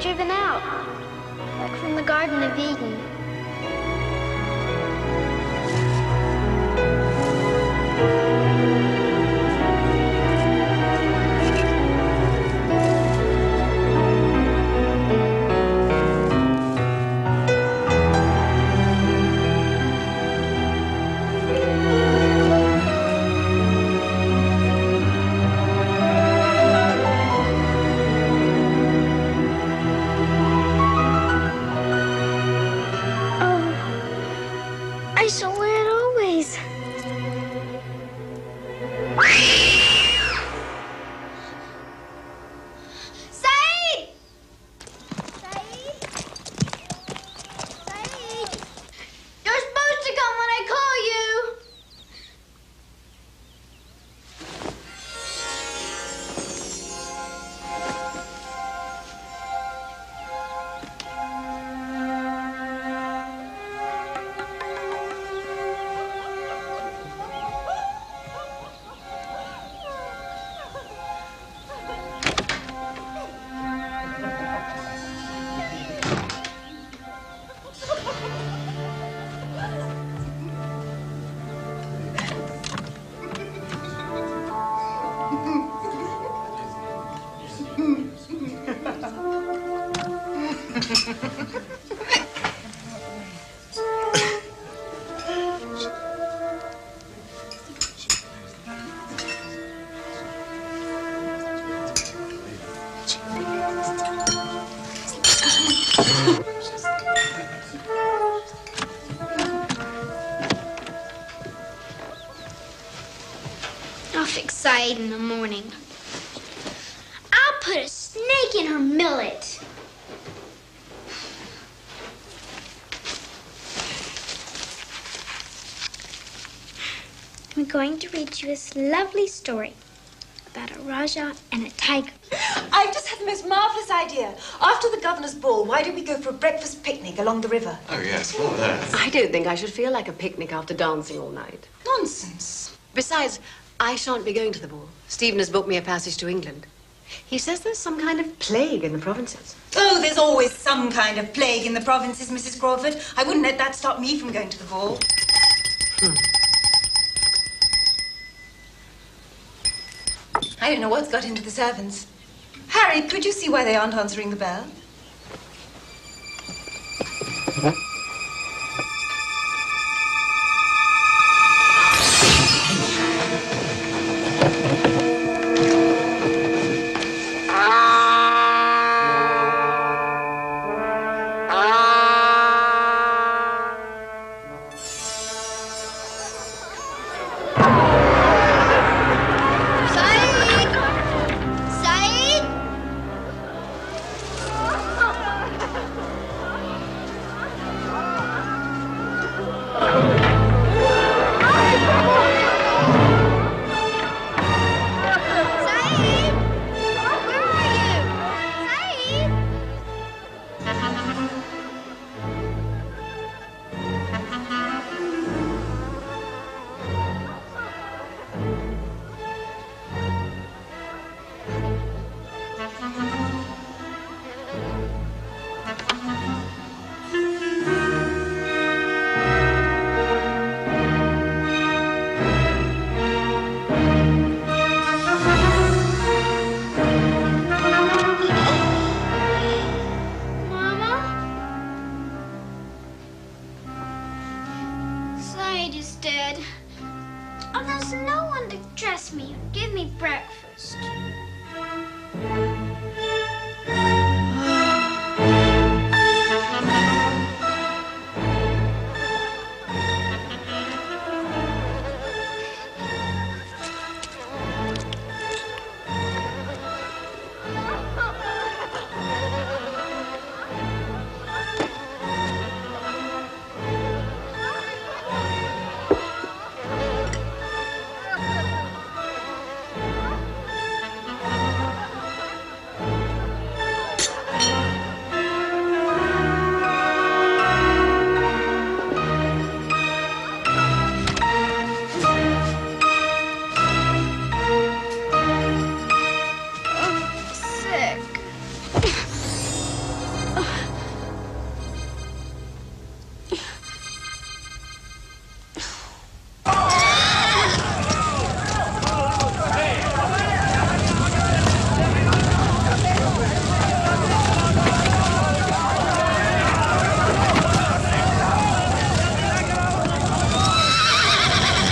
Driven out, like from the Garden of Eden. I shall wear it always. Saeed! Saeed! Saeed! You're supposed to come when I call you. I'll fix Saeed in the morning. I'll put a snake in her millet. I'm going to read you this lovely story about a Raja and a tiger. I've just had the most marvelous idea. After the governor's ball, why don't we go for a breakfast picnic along the river? Oh, yes, what that? I don't think I should feel like a picnic after dancing all night. Nonsense. Besides, I shan't be going to the ball. Stephen has booked me a passage to England. He says there's some kind of plague in the provinces. Oh, there's always some kind of plague in the provinces, Mrs. Crawford. I wouldn't let that stop me from going to the ball. I don't know what's got into the servants. Harry, could you see why they aren't answering the bell? instead. Oh, there's no one to dress me or give me breakfast.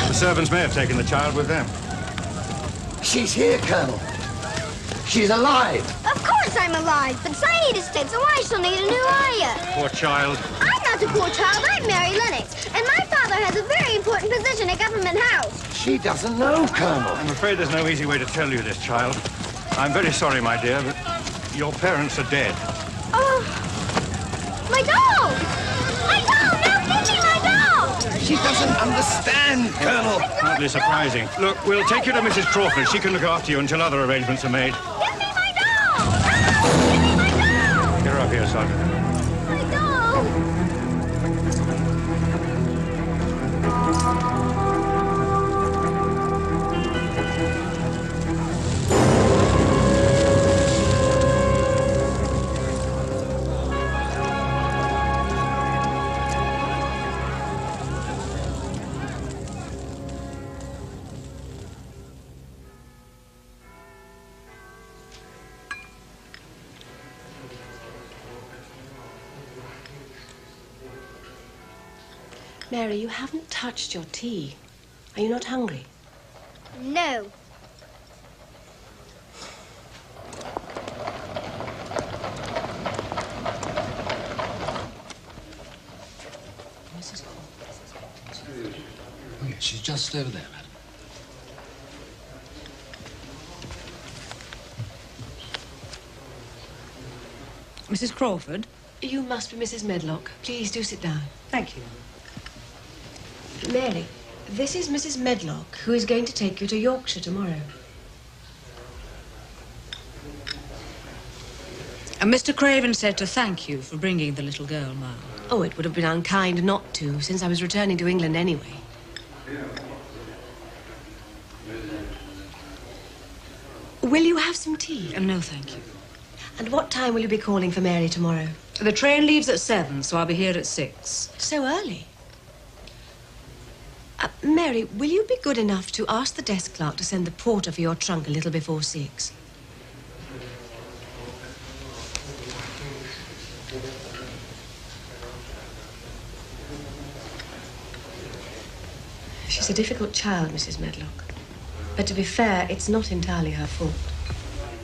The servants may have taken the child with them. She's here, Colonel. She's alive. Of course I'm alive, but Saeed is dead, so I shall need a new ayah. Poor child. I'm not a poor child, I'm Mary Lennox, and my father has a very important position at Government House. She doesn't know, Colonel. I'm afraid there's no easy way to tell you this, child. I'm very sorry, my dear, but your parents are dead. Oh, my doll! My doll! No, give me my doll! She doesn't understand, Colonel. Hardly surprising. Look, we'll take you to Mrs. Crawford. She can look after you until other arrangements are made. Give me my doll! Ah, give me my doll! Get her up here, Sergeant. My doll! Mary, you haven't touched your tea. Are you not hungry? No. Mrs. Oh, yes, she's just over there, madam. Mrs. Crawford? You must be Mrs. Medlock. Please do sit down. Thank you. Mary, this is Mrs. Medlock, who is going to take you to Yorkshire tomorrow. And Mr. Craven said to thank you for bringing the little girl, Ma'am. Oh, it would have been unkind not to, since I was returning to England anyway. Will you have some tea? No, thank you. And what time will you be calling for Mary tomorrow? The train leaves at 7, so I'll be here at 6. So early. Mary, will you be good enough to ask the desk clerk to send the porter for your trunk a little before 6? She's a difficult child, Mrs. Medlock. But to be fair, it's not entirely her fault.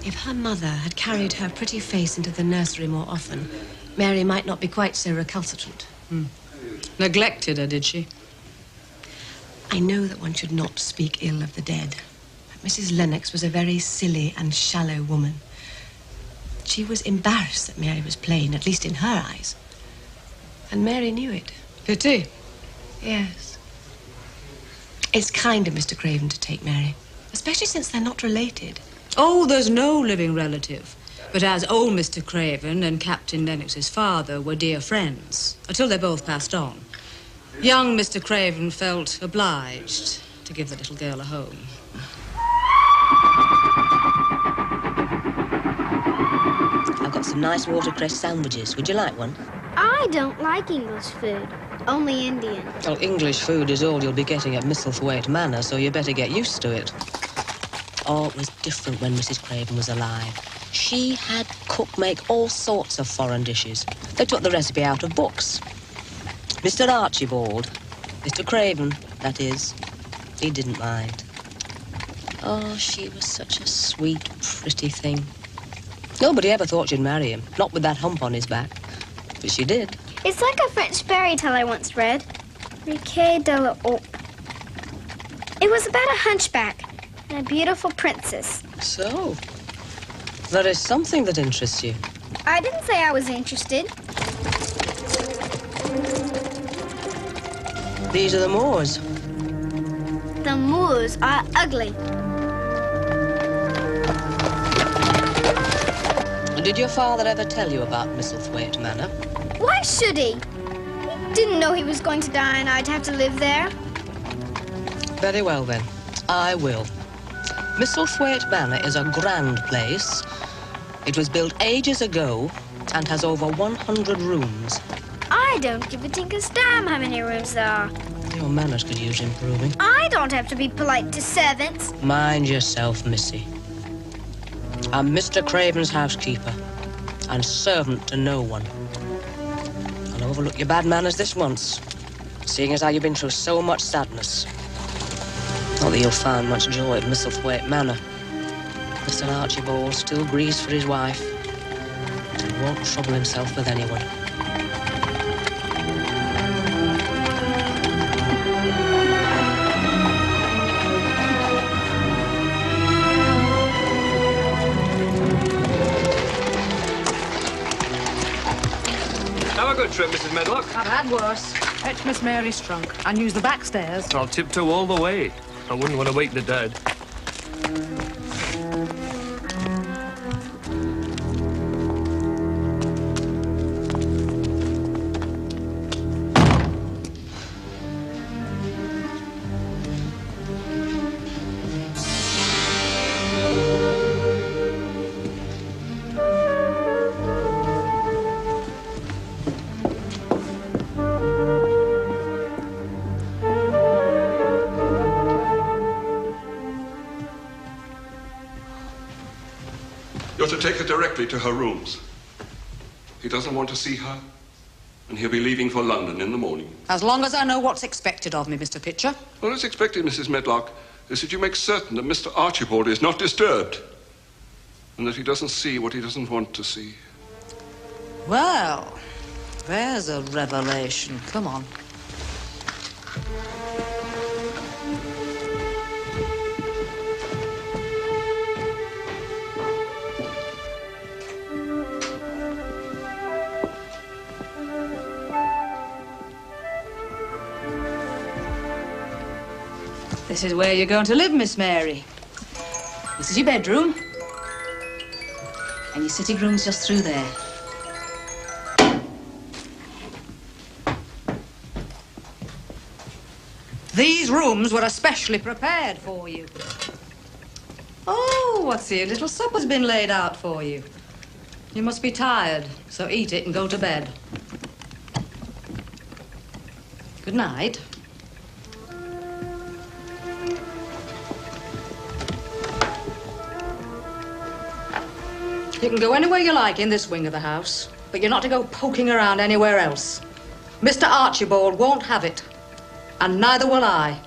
If her mother had carried her pretty face into the nursery more often, Mary might not be quite so recalcitrant. Neglected her, did she? I know that one should not speak ill of the dead. But Mrs. Lennox was a very silly and shallow woman. She was embarrassed that Mary was plain, at least in her eyes. And Mary knew it. Pity. Yes. It's kind of Mr. Craven to take Mary, especially since they're not related. Oh, there's no living relative. But as old Mr. Craven and Captain Lennox's father were dear friends, until they both passed on, young Mr. Craven felt obliged to give the little girl a home. I've got some nice watercress sandwiches. Would you like one? I don't like English food, only Indian. Well, English food is all you'll be getting at Misselthwaite Manor, so you better get used to it. Oh, it was different when Mrs. Craven was alive. She had cook make all sorts of foreign dishes. They took the recipe out of books. Mr. Archibald, Mr. Craven, That is, he didn't mind. Oh, she was such a sweet, pretty thing. Nobody ever thought she'd marry him, not with that hump on his back. But she did. It's like a French fairy tale I once read. Riquet de la Haupe. It was about a hunchback and a beautiful princess. So, there is something that interests you. I didn't say I was interested. These are the Moors. The Moors are ugly. Did your father ever tell you about Misselthwaite Manor? Why should he? He didn't know he was going to die and I'd have to live there. Very well, then. I will. Misselthwaite Manor is a grand place. It was built ages ago and has over 100 rooms. I don't give a tinker's damn how many rooms there are. Your manners could use improving. I don't have to be polite to servants. Mind yourself, Missy. I'm Mr. Craven's housekeeper and servant to no one. I'll overlook your bad manners this once, seeing as how you've been through so much sadness. Not that you'll find much joy at Misselthwaite Manor. Mr. Archibald still grieves for his wife and won't trouble himself with anyone. Have a good trip, Mrs. Medlock. I've had worse. Fetch Miss Mary's trunk and use the back stairs. I'll tiptoe all the way. I wouldn't want to wake the dead. You're to take her directly to her rooms. He doesn't want to see her, and he'll be leaving for London in the morning. As long as I know what's expected of me, Mr. Pitcher. All that's expected, Mrs. Medlock, is that you make certain that Mr. Archibald is not disturbed, and that he doesn't see what he doesn't want to see. Well, there's a revelation. Come on. This is where you're going to live, Miss Mary. This is your bedroom. And your sitting room's just through there. These rooms were especially prepared for you. Oh, what's here? Little supper's been laid out for you. You must be tired, so eat it and go to bed. Good night. You can go anywhere you like in this wing of the house, but you're not to go poking around anywhere else. Mr. Archibald won't have it, and neither will I.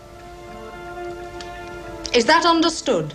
Is that understood?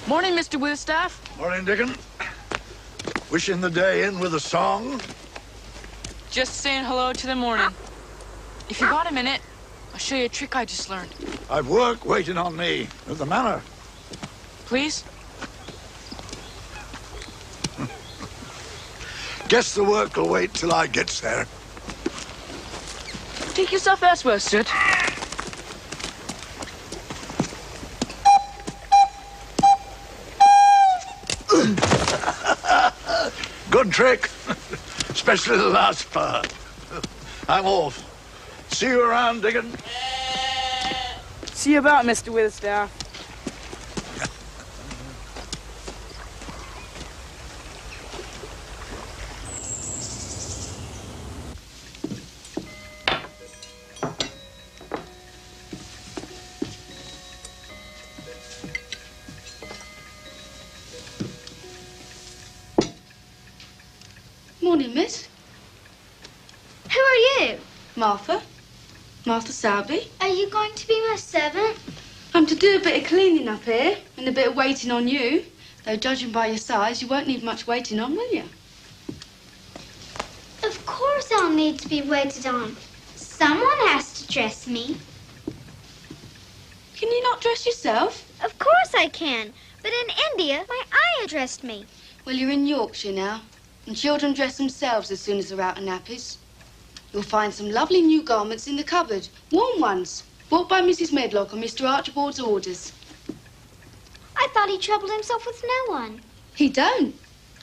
Morning, Mr. Withstaff. Morning, Dickon. Wishing the day in with a song? Just saying hello to the morning. If you got a minute, I'll show you a trick I just learned. I've work waiting on me at the manor. Please? Guess the work will wait till I gets there. Take yourself elsewhere, Soot. Good trick. Especially the last part. I'm off. See you around, Dickon. See you about, Mr. Withstaff. Morning, miss. Who are you? Martha. Martha Selby. Are you going to be my servant? I'm to do a bit of cleaning up here and a bit of waiting on you. Though, judging by your size, you won't need much waiting on, will you? Of course I'll need to be waited on. Someone has to dress me. Can you not dress yourself? Of course I can. But in India, my ayah dressed me. Well, you're in Yorkshire now, and children dress themselves as soon as they're out of nappies. You'll find some lovely new garments in the cupboard. Warm ones, bought by Mrs. Medlock on Mr. Archibald's orders. I thought he troubled himself with no one. He don't.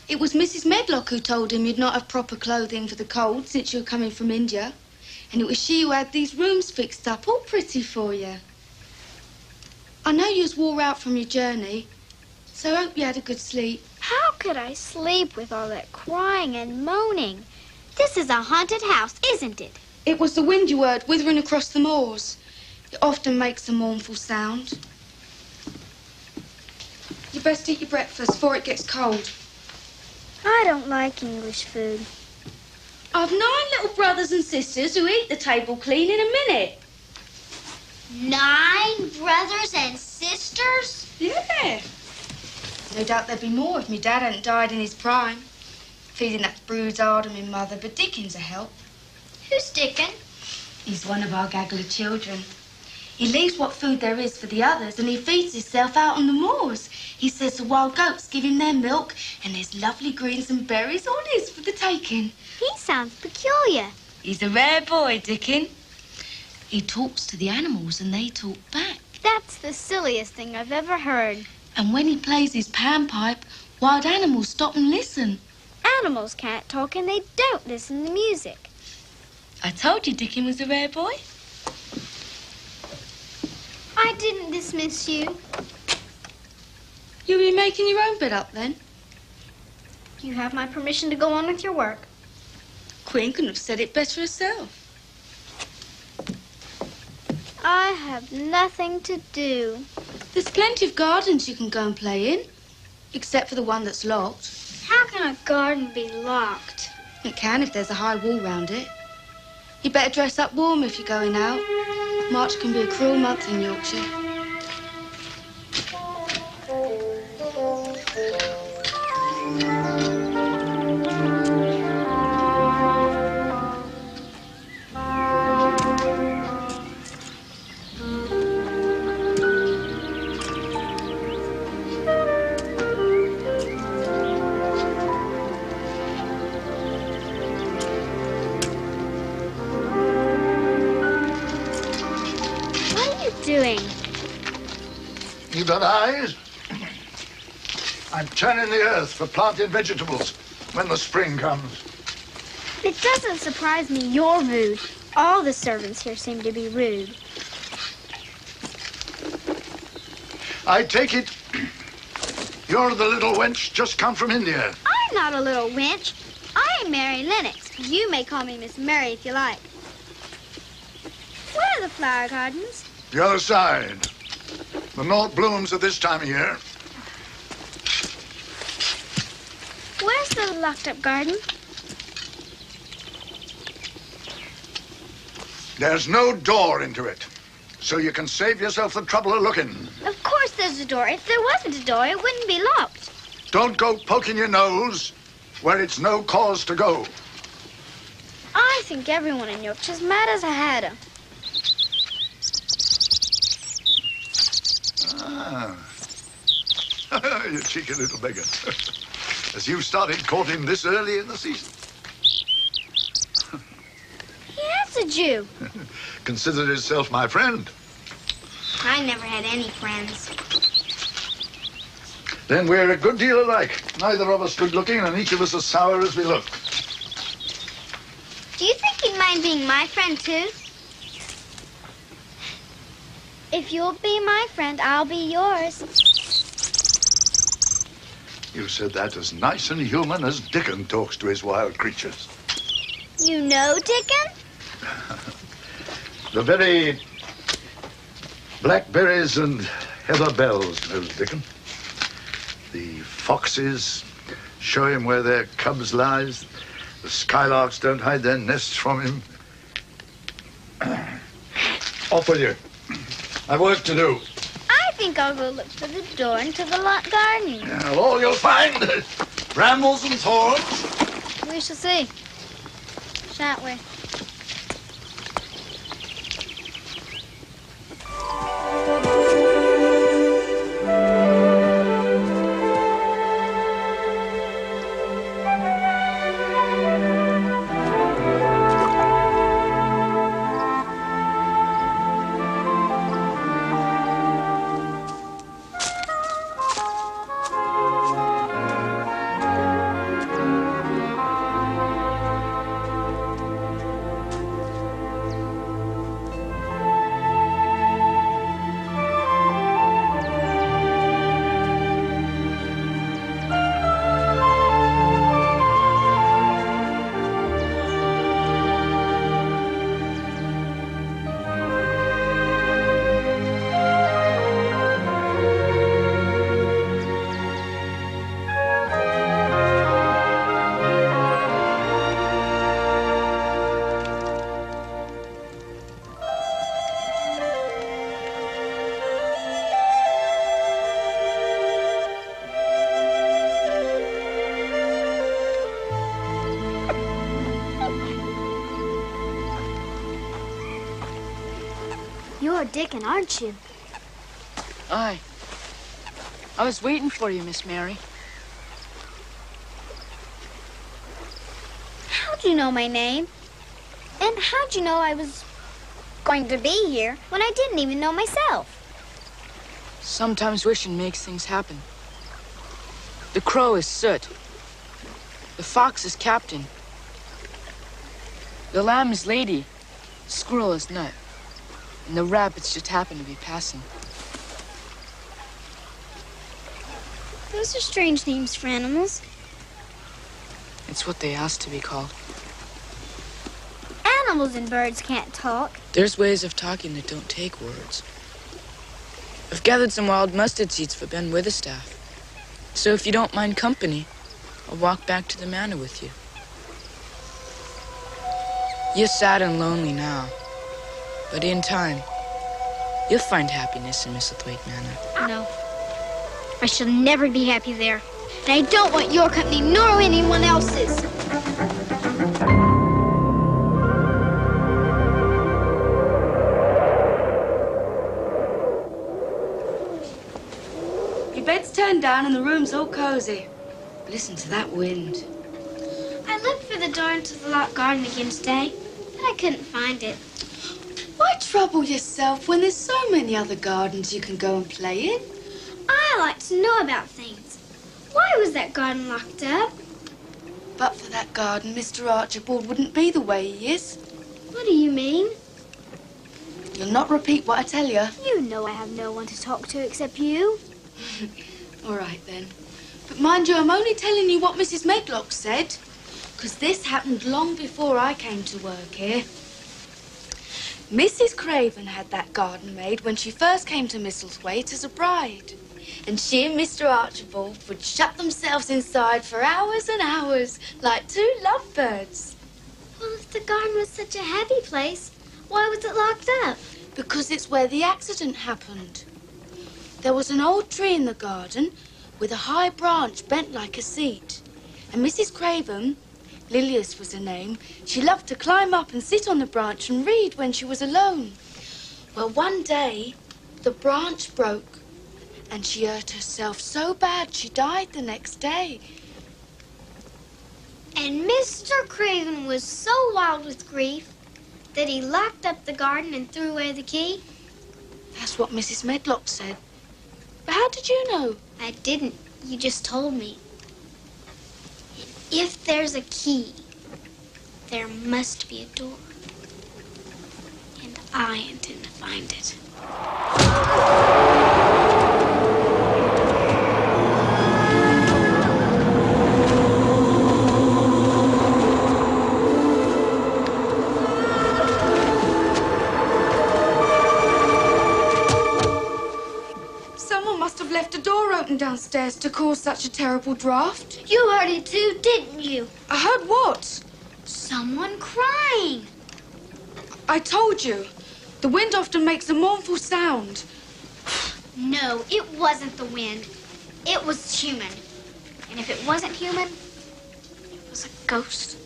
It was Mrs. Medlock who told him you'd not have proper clothing for the cold since you were coming from India. And it was she who had these rooms fixed up all pretty for you. I know you was wore out from your journey, so I hope you had a good sleep. How could I sleep with all that crying and moaning? This is a haunted house, isn't it? It was the wind you heard withering across the moors. It often makes a mournful sound. You best eat your breakfast before it gets cold. I don't like English food. I've 9 little brothers and sisters who eat the table clean in a minute. 9 brothers and sisters? Yeah. No doubt there'd be more if my dad hadn't died in his prime. Feeding that brood's hard on my mother, but Dickon's a help. Who's Dickon? He's one of our gaggle of children. He leaves what food there is for the others, and he feeds himself out on the moors. He says the wild goats give him their milk, and there's lovely greens and berries all his for the taking. He sounds peculiar. He's a rare boy, Dickon. He talks to the animals, and they talk back. That's the silliest thing I've ever heard. And when he plays his panpipe, wild animals stop and listen. Animals can't talk, and they don't listen to music. I told you Dickon was a rare boy. I didn't dismiss you. You'll be making your own bed up, then? You have my permission to go on with your work. Queen couldn't have said it better herself. I have nothing to do. There's plenty of gardens you can go and play in, except for the one that's locked. How can a garden be locked? It can if there's a high wall round it. You better dress up warm if you're going out. March can be a cruel month in Yorkshire. You got eyes? I'm turning the earth for planting vegetables when the spring comes. It doesn't surprise me you're rude. All the servants here seem to be rude. I take it you're the little wench just come from India. I'm not a little wench. I am Mary Lennox. You may call me Miss Mary if you like. Where are the flower gardens? The other side. The north blooms at this time of year. Where's the locked-up garden? There's no door into it, so you can save yourself the trouble of looking. Of course there's a door. If there wasn't a door, it wouldn't be locked. Don't go poking your nose where it's no cause to go. I think everyone in Yorkshire's mad as a hatter. Ah. You cheeky little beggar. As you started courting this early in the season. He is a Jew. Considered himself my friend. I never had any friends. Then we're a good deal alike. Neither of us good looking and each of us as sour as we look. Do you think he'd mind being my friend, too? If you'll be my friend, I'll be yours. You said that as nice and human as Dickon talks to his wild creatures. You know Dickon? The very blackberries and heather bells knows Dickon. The foxes show him where their cubs lies. The skylarks don't hide their nests from him. Off with you. I've work to do. I think I'll go look for the door into the locked garden. Yeah, all you'll find is brambles and thorns. We shall see, shan't we? You're Dickon, aren't you? Aye. I was waiting for you, Miss Mary. How'd you know my name? And how'd you know I was going to be here when I didn't even know myself? Sometimes wishing makes things happen. The crow is Soot. The fox is Captain. The lamb is Lady. The squirrel is Nut. And the rabbits just happen to be passing. Those are strange names for animals. It's what they asked to be called. Animals and birds can't talk. There's ways of talking that don't take words. I've gathered some wild mustard seeds for Ben Witherstaff. So if you don't mind company, I'll walk back to the manor with you. You're sad and lonely now. But in time, you'll find happiness in Misselthwaite Manor. No. I shall never be happy there. And I don't want your company nor anyone else's. Your bed's turned down and the room's all cozy. Listen to that wind. I looked for the door into the locked garden again today, but I couldn't find it. Why trouble yourself when there's so many other gardens you can go and play in? I like to know about things. Why was that garden locked up? But for that garden, Mr. Archibald wouldn't be the way he is. What do you mean? You'll not repeat what I tell you. You know I have no one to talk to except you. All right, then. But mind you, I'm only telling you what Mrs. Medlock said, because this happened long before I came to work here. Mrs. Craven had that garden made when she first came to Misselthwaite as a bride. And she and Mr. Archibald would shut themselves inside for hours and hours, like two lovebirds. Well, if the garden was such a happy place, why was it locked up? Because it's where the accident happened. There was an old tree in the garden with a high branch bent like a seat. And Mrs. Craven, Lilias was her name, she loved to climb up and sit on the branch and read when she was alone. Well, one day, the branch broke and she hurt herself so bad she died the next day. And Mr. Craven was so wild with grief that he locked up the garden and threw away the key? That's what Mrs. Medlock said. But how did you know? I didn't. You just told me. If there's a key, there must be a door. And I intend to find it. Someone must have left a door open downstairs to cause such a terrible draught. You heard it too, didn't you? I heard what? Someone crying. I told you. The wind often makes a mournful sound. No, it wasn't the wind. It was human. And if it wasn't human, it was a ghost.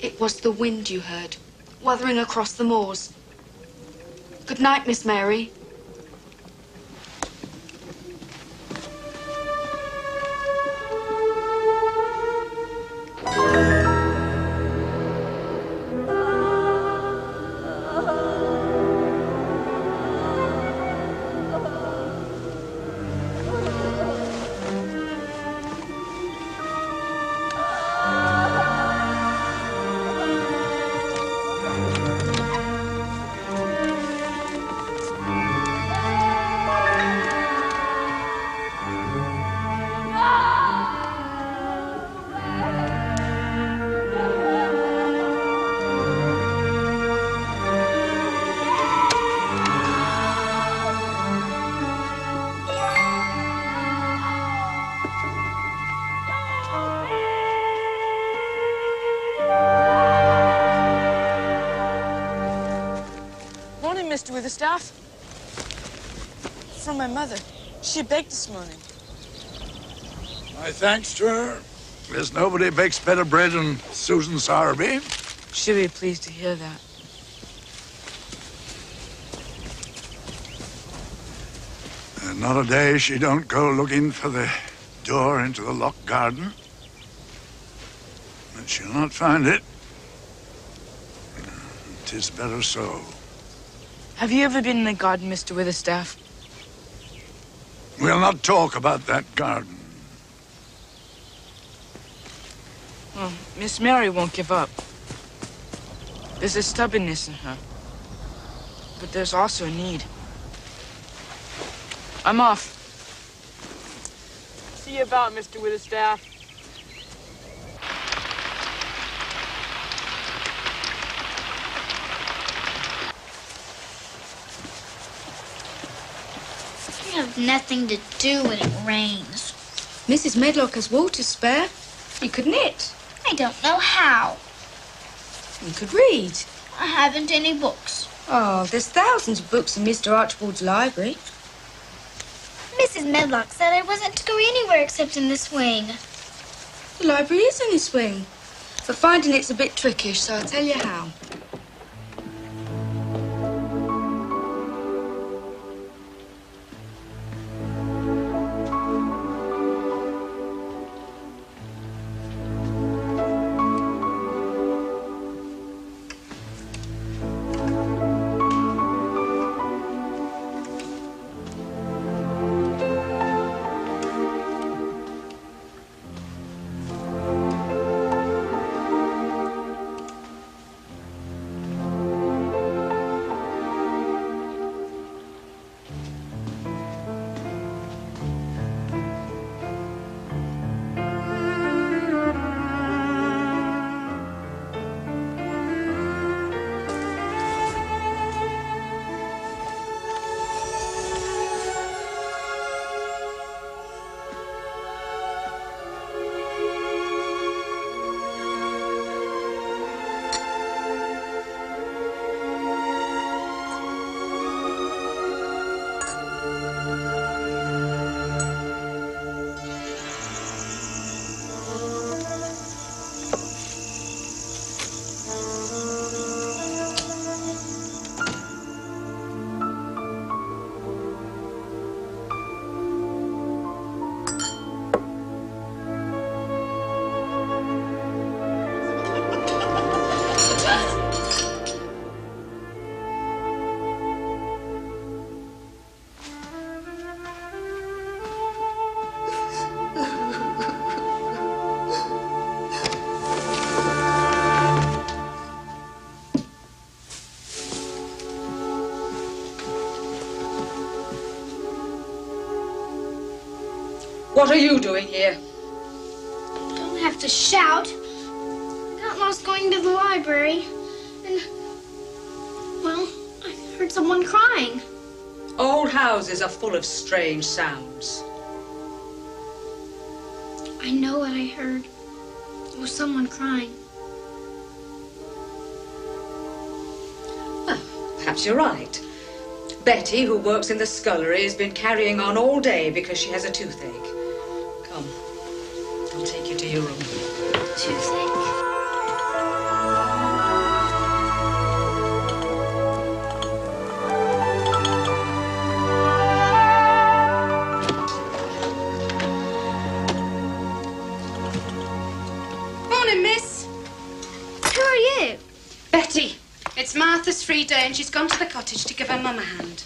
It was the wind you heard, wuthering across the moors. Good night, Miss Mary. Mr. Witherstaff. From my mother. She baked this morning. My thanks to her. There's nobody bakes better bread than Susan Sowerby. She'll be pleased to hear that. And not a day she don't go looking for the door into the locked garden. But she'll not find it. 'Tis better so. Have you ever been in the garden, Mr. Witherstaff? We'll not talk about that garden. Well, Miss Mary won't give up. There's a stubbornness in her. But there's also a need. I'm off. See you about, Mr. Witherstaff. You have nothing to do when it rains. Mrs. Medlock has water spare. You could knit. I don't know how. You could read. I haven't any books. Oh, there's thousands of books in Mr. Archibald's library. Mrs. Medlock said I wasn't to go anywhere except in this wing. The library is in this wing. But finding it's a bit trickish, so I'll tell you how. What are you doing here? Don't have to shout. Got lost going to the library. And, well, I heard someone crying. Old houses are full of strange sounds. I know what I heard. It was someone crying. Well, perhaps you're right. Betty, who works in the scullery, has been carrying on all day because she has a toothache. Come, I'll take you to your room. Toothache? Morning, miss. Who are you? Betty. It's Martha's free day and she's gone to the cottage to give her mum a hand.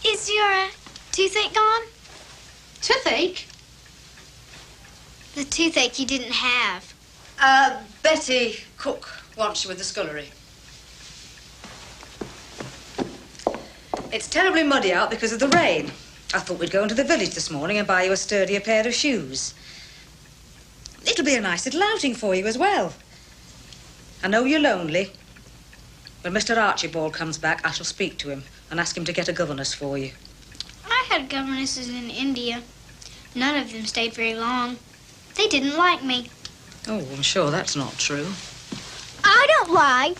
Is your toothache gone? Toothache? The toothache you didn't have. Betty, cook, wants you with the scullery. It's terribly muddy out because of the rain. I thought we'd go into the village this morning and buy you a sturdier pair of shoes. It'll be a nice little outing for you as well. I know you're lonely. When Mr. Archibald comes back, I shall speak to him and ask him to get a governess for you. I had governesses in India. None of them stayed very long. They didn't like me. Oh, I'm sure that's not true. I don't lie.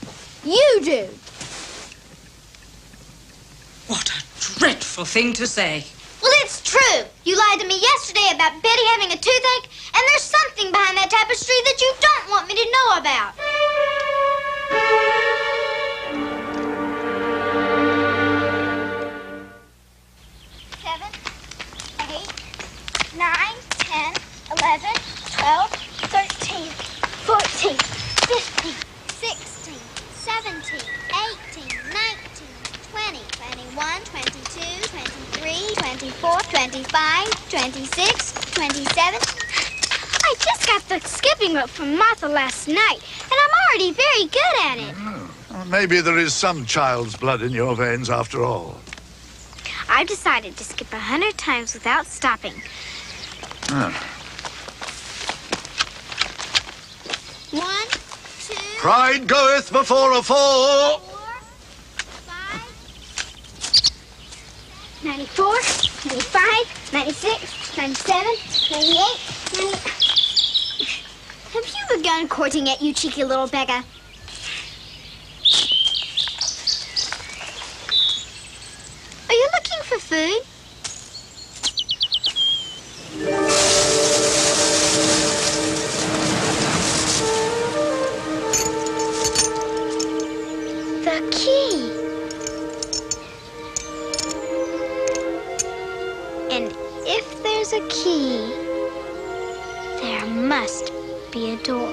You do. What a dreadful thing to say. Well, it's true. You lied to me yesterday about Betty having a toothache, and there's something behind that tapestry that you don't want me to know about. 7, 8, 9, 10, 11, 12, 13, 14, 15, 16, 17, 18, 19, 20, 21, 22, 23, 24, 25, 26, 27. I just got the skipping rope from Martha last night, and I'm already very good at it. Well, maybe there is some child's blood in your veins after all. I've decided to skip 100 times without stopping. Ah. 1, 2, Pride goeth before a fall. 94, 95, 96, 97, 98, 90... Have you begun courting yet, you cheeky little beggar? Are you looking for food? The key. And if there's a key, there must be a door.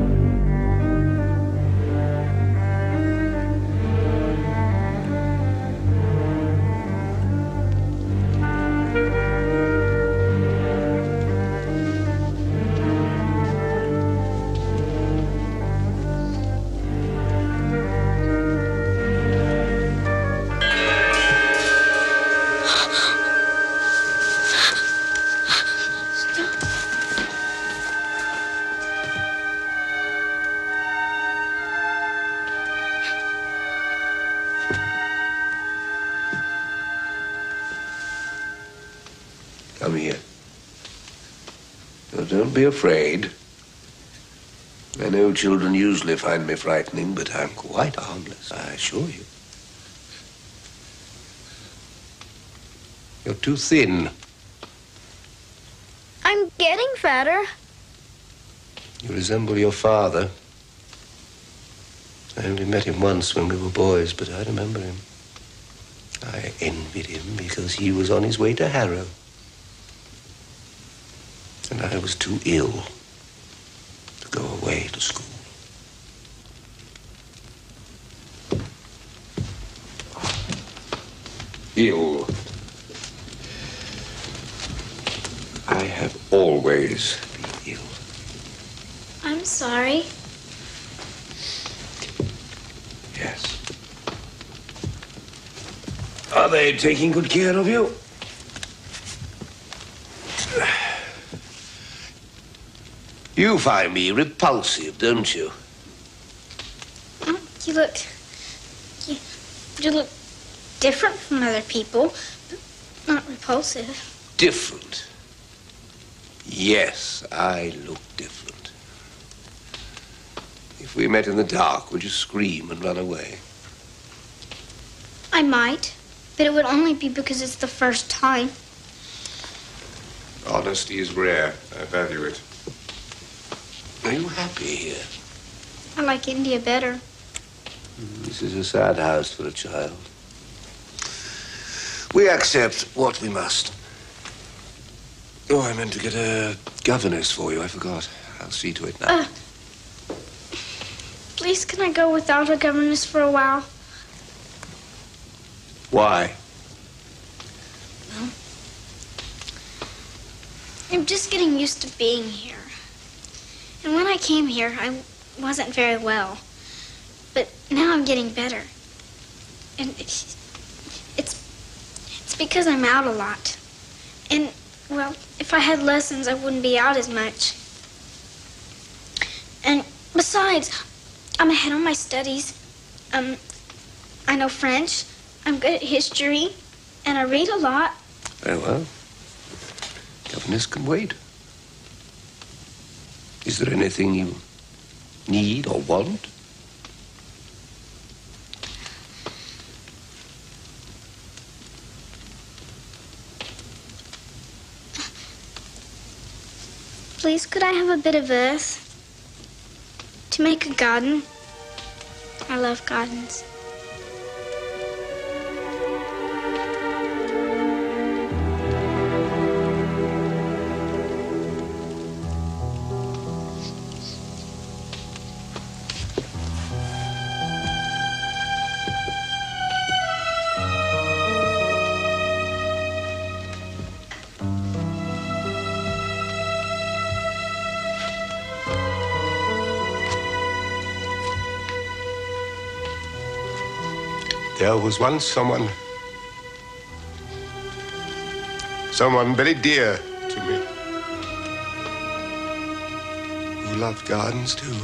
Oh, don't be afraid. I know children usually find me frightening, but I'm quite harmless, I assure you. You're too thin. I'm getting fatter. You resemble your father. I only met him once when we were boys, but I remember him. I envied him because he was on his way to Harrow. And I was too ill to go away to school. Ill. I have always been ill. I'm sorry. Yes. Are they taking good care of you? You find me repulsive, don't you? You look... You look different from other people, but not repulsive. Different? Yes, I look different. If we met in the dark, would you scream and run away? I might, but it would only be because it's the first time. Honesty is rare. I value it. Are you happy here? I like India better. This is a sad house for a child. We accept what we must. Oh, I meant to get a governess for you. I forgot. I'll see to it now. Please, can I go without a governess for a while? Why? Well, I'm just getting used to being here. And when I came here, I wasn't very well. But now I'm getting better. And it's because I'm out a lot. And, well, if I had lessons, I wouldn't be out as much. And besides, I'm ahead on my studies. I know French. I'm good at history. And I read a lot. Very well. Governess can wait. Is there anything you need or want? Please, could I have a bit of earth to make a garden? I love gardens. There was once someone very dear to me, who loved gardens too.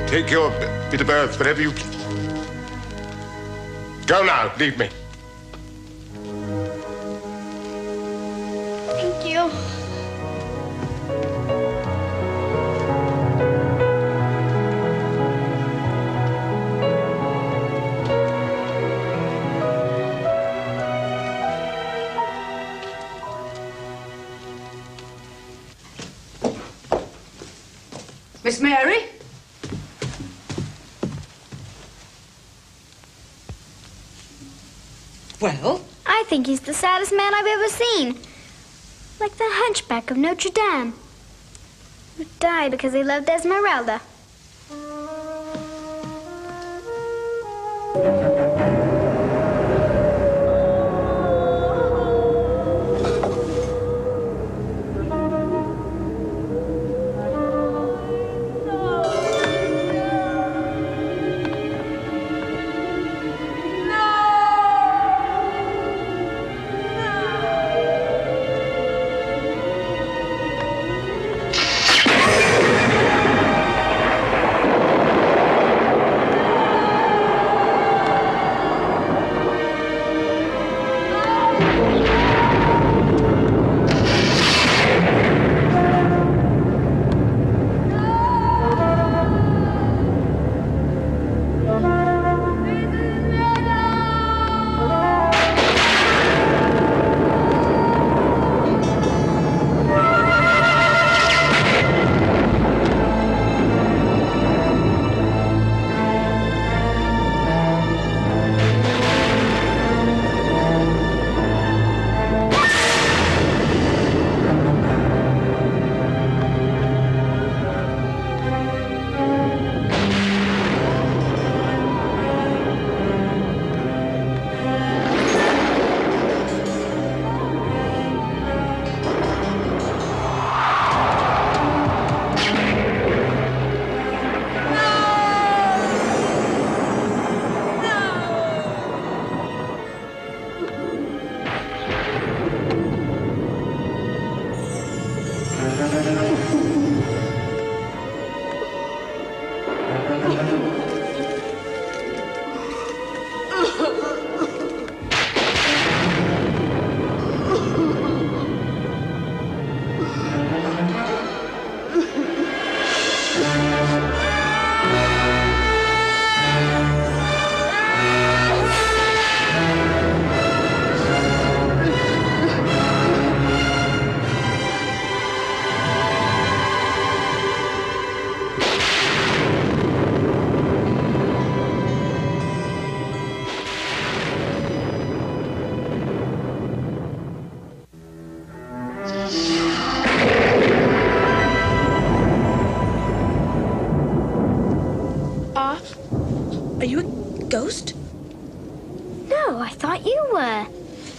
Take your bit of earth wherever you please. Go now, leave me. Thank you. Miss Mary? Well? I think he's the saddest man I've ever seen. Like the hunchback of Notre Dame, who died because he loved Esmeralda.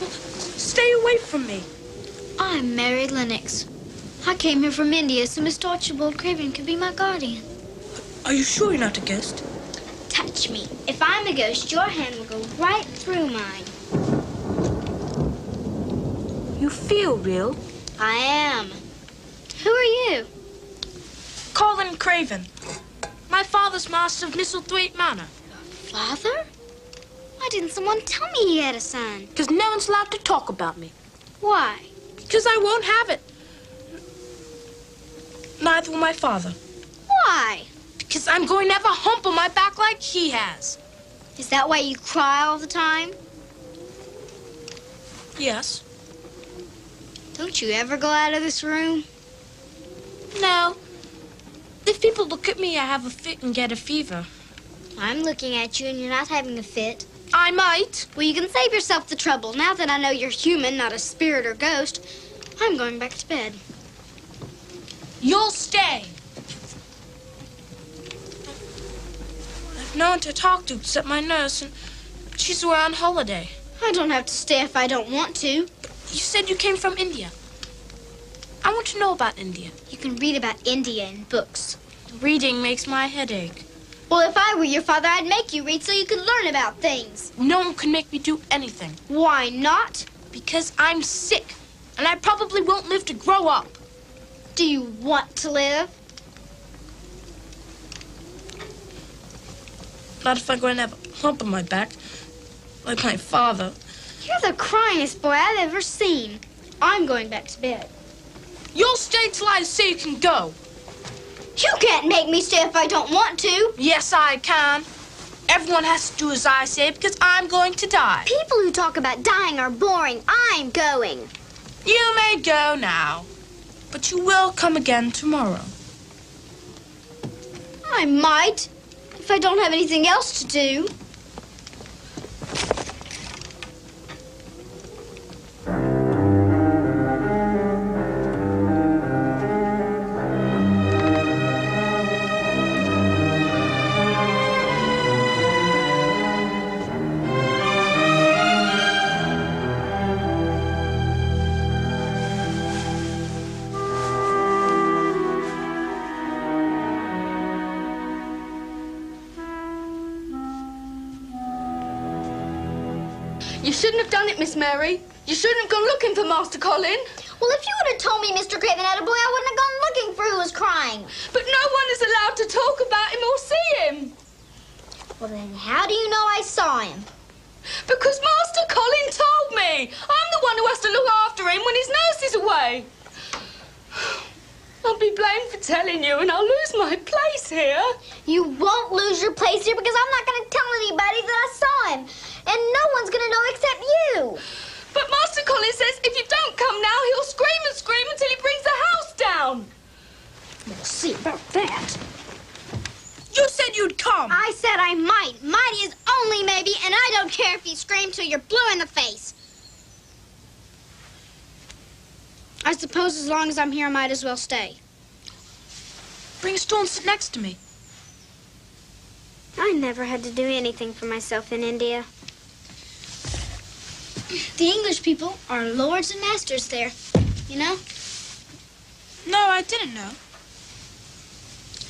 Stay away from me. I'm Mary Lennox. I came here from India so Mr. Archibald Craven could be my guardian. Are you sure you're not a ghost? Touch me. If I'm a ghost, your hand will go right through mine. You feel real? I am. Who are you? Colin Craven. My father's master of Misselthwaite Manor. Father? Why didn't someone tell me he had a son? Because no one's allowed to talk about me. Why? Because I won't have it. Neither will my father. Why? Because I'm going to have a hump on my back like he has. Is that why you cry all the time? Yes. Don't you ever go out of this room? No. If people look at me, I have a fit and get a fever. I'm looking at you and you're not having a fit. I might. Well, you can save yourself the trouble. Now that I know you're human, not a spirit or ghost, I'm going back to bed. You'll stay. I've no one to talk to except my nurse, and she's away on holiday. I don't have to stay if I don't want to. You said you came from India. I want to know about India. You can read about India in books. Reading makes my head ache. Well, if I were your father, I'd make you read so you could learn about things. No one can make me do anything. Why not? Because I'm sick, and I probably won't live to grow up. Do you want to live? Not if I'm going to have a hump on my back, like my father. You're the cryingest boy I've ever seen. I'm going back to bed. You'll stay till I say you can go. You can't make me stay if I don't want to. Yes, I can. Everyone has to do as I say because I'm going to die. People who talk about dying are boring. I'm going. You may go now, but you will come again tomorrow. I might, if I don't have anything else to do. You shouldn't have done it, Miss Mary. You shouldn't have gone looking for Master Colin. Well, if you would have told me Mr. Craven had a boy, I wouldn't have gone looking for who was crying. But no one is allowed to talk about him or see him. Well, then how do you know I saw him? Because Master Colin told me. I'm the one who has to look after him when his nurse is away. I'll be blamed for telling you and I'll lose my place here. You won't lose your place here because I'm not going to tell anybody that I saw him. And no one's going to know except you. But Master Colin says if you don't come now, he'll scream and scream until he brings the house down. We'll see about that. You said you'd come. I said I might. Might is only maybe, and I don't care if you scream till you're blue in the face. I suppose as long as I'm here, I might as well stay. Bring a stool and sit next to me. I never had to do anything for myself in India. The English people are lords and masters there, you know? No, I didn't know.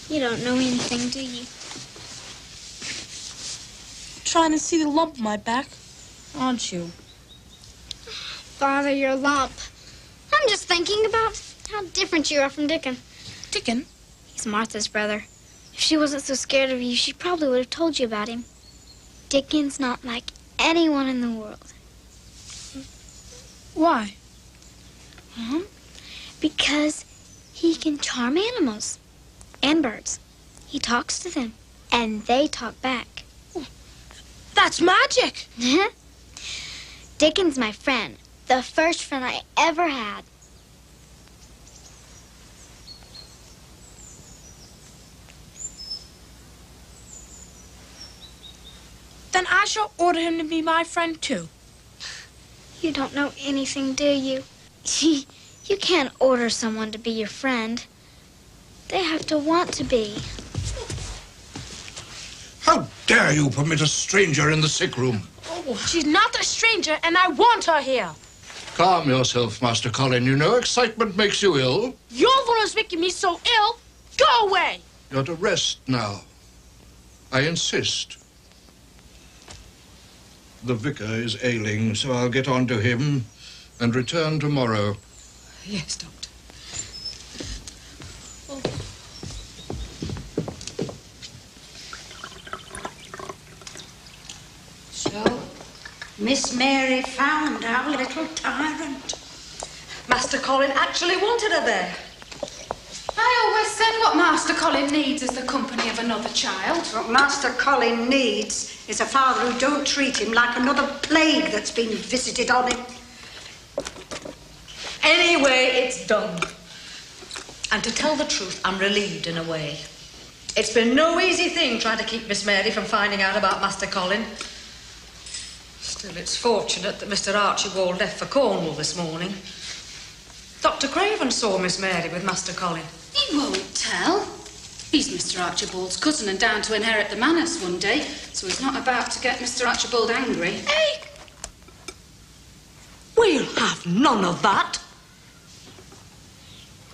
You don't know anything, do you? Trying to see the lump on my back, aren't you? Father, your lump. I'm just thinking about how different you are from Dickon. Dickon? He's Martha's brother. If she wasn't so scared of you, she probably would have told you about him. Dickon's not like anyone in the world. Why? Because he can charm animals and birds. He talks to them, and they talk back. That's magic. Dickon's my friend, the first friend I ever had. Then I shall order him to be my friend, too. You don't know anything, do you? You can't order someone to be your friend. They have to want to be. How dare you permit a stranger in the sick room? Oh, She's not a stranger, and I want her here. Calm yourself, Master Colin. You know excitement makes you ill. You're the one who's making me so ill. Go away. You're to rest now. I insist. The vicar is ailing, so I'll get on to him and return tomorrow. Yes, Doctor. So, Miss Mary found our little tyrant. Master Colin actually wanted her there. I always said what Master Colin needs is the company of another child. What Master Colin needs is a father who don't treat him like another plague that's been visited on him. Anyway, it's done. And to tell the truth, I'm relieved in a way. It's been no easy thing trying to keep Miss Mary from finding out about Master Colin. Still, it's fortunate that Mr. Archibald left for Cornwall this morning. Dr. Craven saw Miss Mary with Master Colin. He won't tell. He's Mr. Archibald's cousin and down to inherit the manors one day, so he's not about to get Mr. Archibald angry. Hey! We'll have none of that.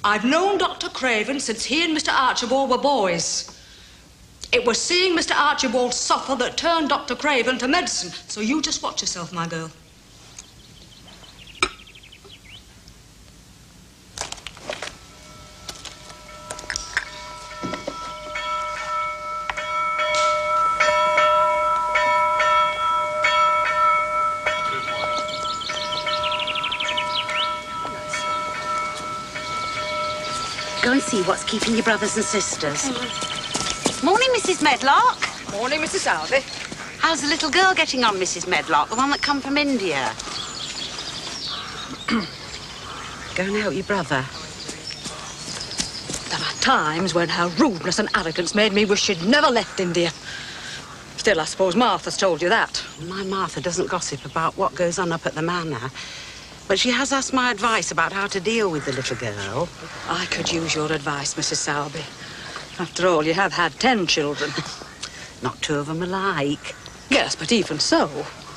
I've known Dr. Craven since he and Mr. Archibald were boys. It was seeing Mr. Archibald suffer that turned Dr. Craven to medicine, so you just watch yourself, my girl. Go and see what's keeping your brothers and sisters. Morning, Mrs. Medlock. Morning, Mrs. Sowerby. How's the little girl getting on, Mrs. Medlock? The one that come from India? Go and help your brother. There are times when her rudeness and arrogance made me wish she'd never left India. Still, I suppose Martha's told you that. My Martha doesn't gossip about what goes on up at the manor, but she has asked my advice about how to deal with the little girl. I could use your advice, Mrs. Sowerby. After all, you have had 10 children. Not 2 of them alike. Yes, but even so.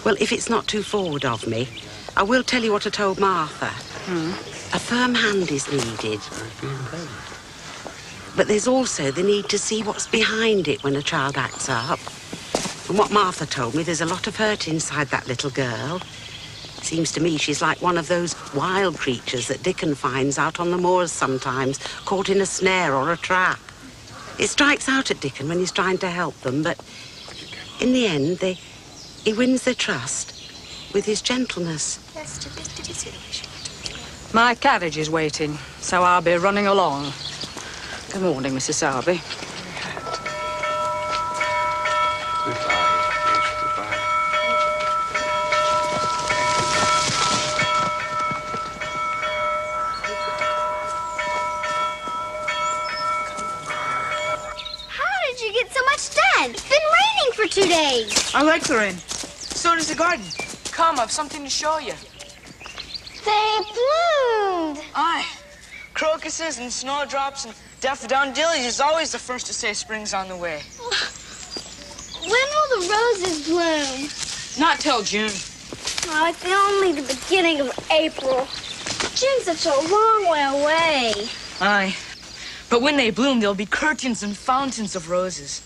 Well, if it's not too forward of me, I will tell you what I told Martha. A firm hand is needed. But there's also the need to see what's behind it when a child acts up. From what Martha told me, there's a lot of hurt inside that little girl. Seems to me she's like one of those wild creatures that Dickon finds out on the moors sometimes, caught in a snare or a trap. It strikes out at Dickon when he's trying to help them, but in the end, he wins their trust with his gentleness. My carriage is waiting, so I'll be running along. Good morning, Mrs. Sowerby. It's been raining for 2 days. I like the rain. So does the garden. Come, I've something to show you. They bloomed. Aye. Crocuses and snowdrops and daffodils is always the first to say spring's on the way. When will the roses bloom? Not till June. Oh, it's only the beginning of April. June's such a long way away. Aye. But when they bloom, there'll be curtains and fountains of roses.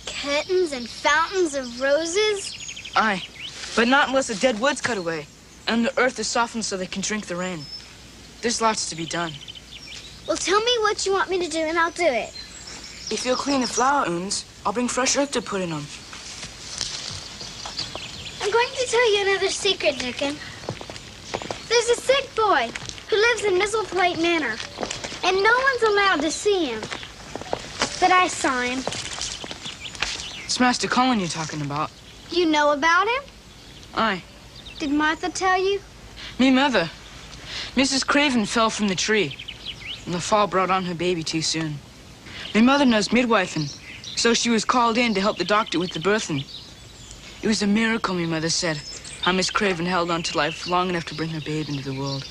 Curtains and fountains of roses? Aye. But not unless the dead wood's cut away and the earth is softened so they can drink the rain. There's lots to be done. Well, tell me what you want me to do and I'll do it. If you'll clean the flower urns, I'll bring fresh earth to put in them. I'm going to tell you another secret, Dickon. There's a sick boy who lives in Misselthwaite Manor, and no one's allowed to see him. But I saw him. It's Master Colin you're talking about. You know about him? Aye. Did Martha tell you? Me mother. Mrs. Craven fell from the tree, and the fall brought on her baby too soon. Me mother knows midwifing, so she was called in to help the doctor with the birthing. It was a miracle, me mother said, how Miss Craven held on to life long enough to bring her babe into the world.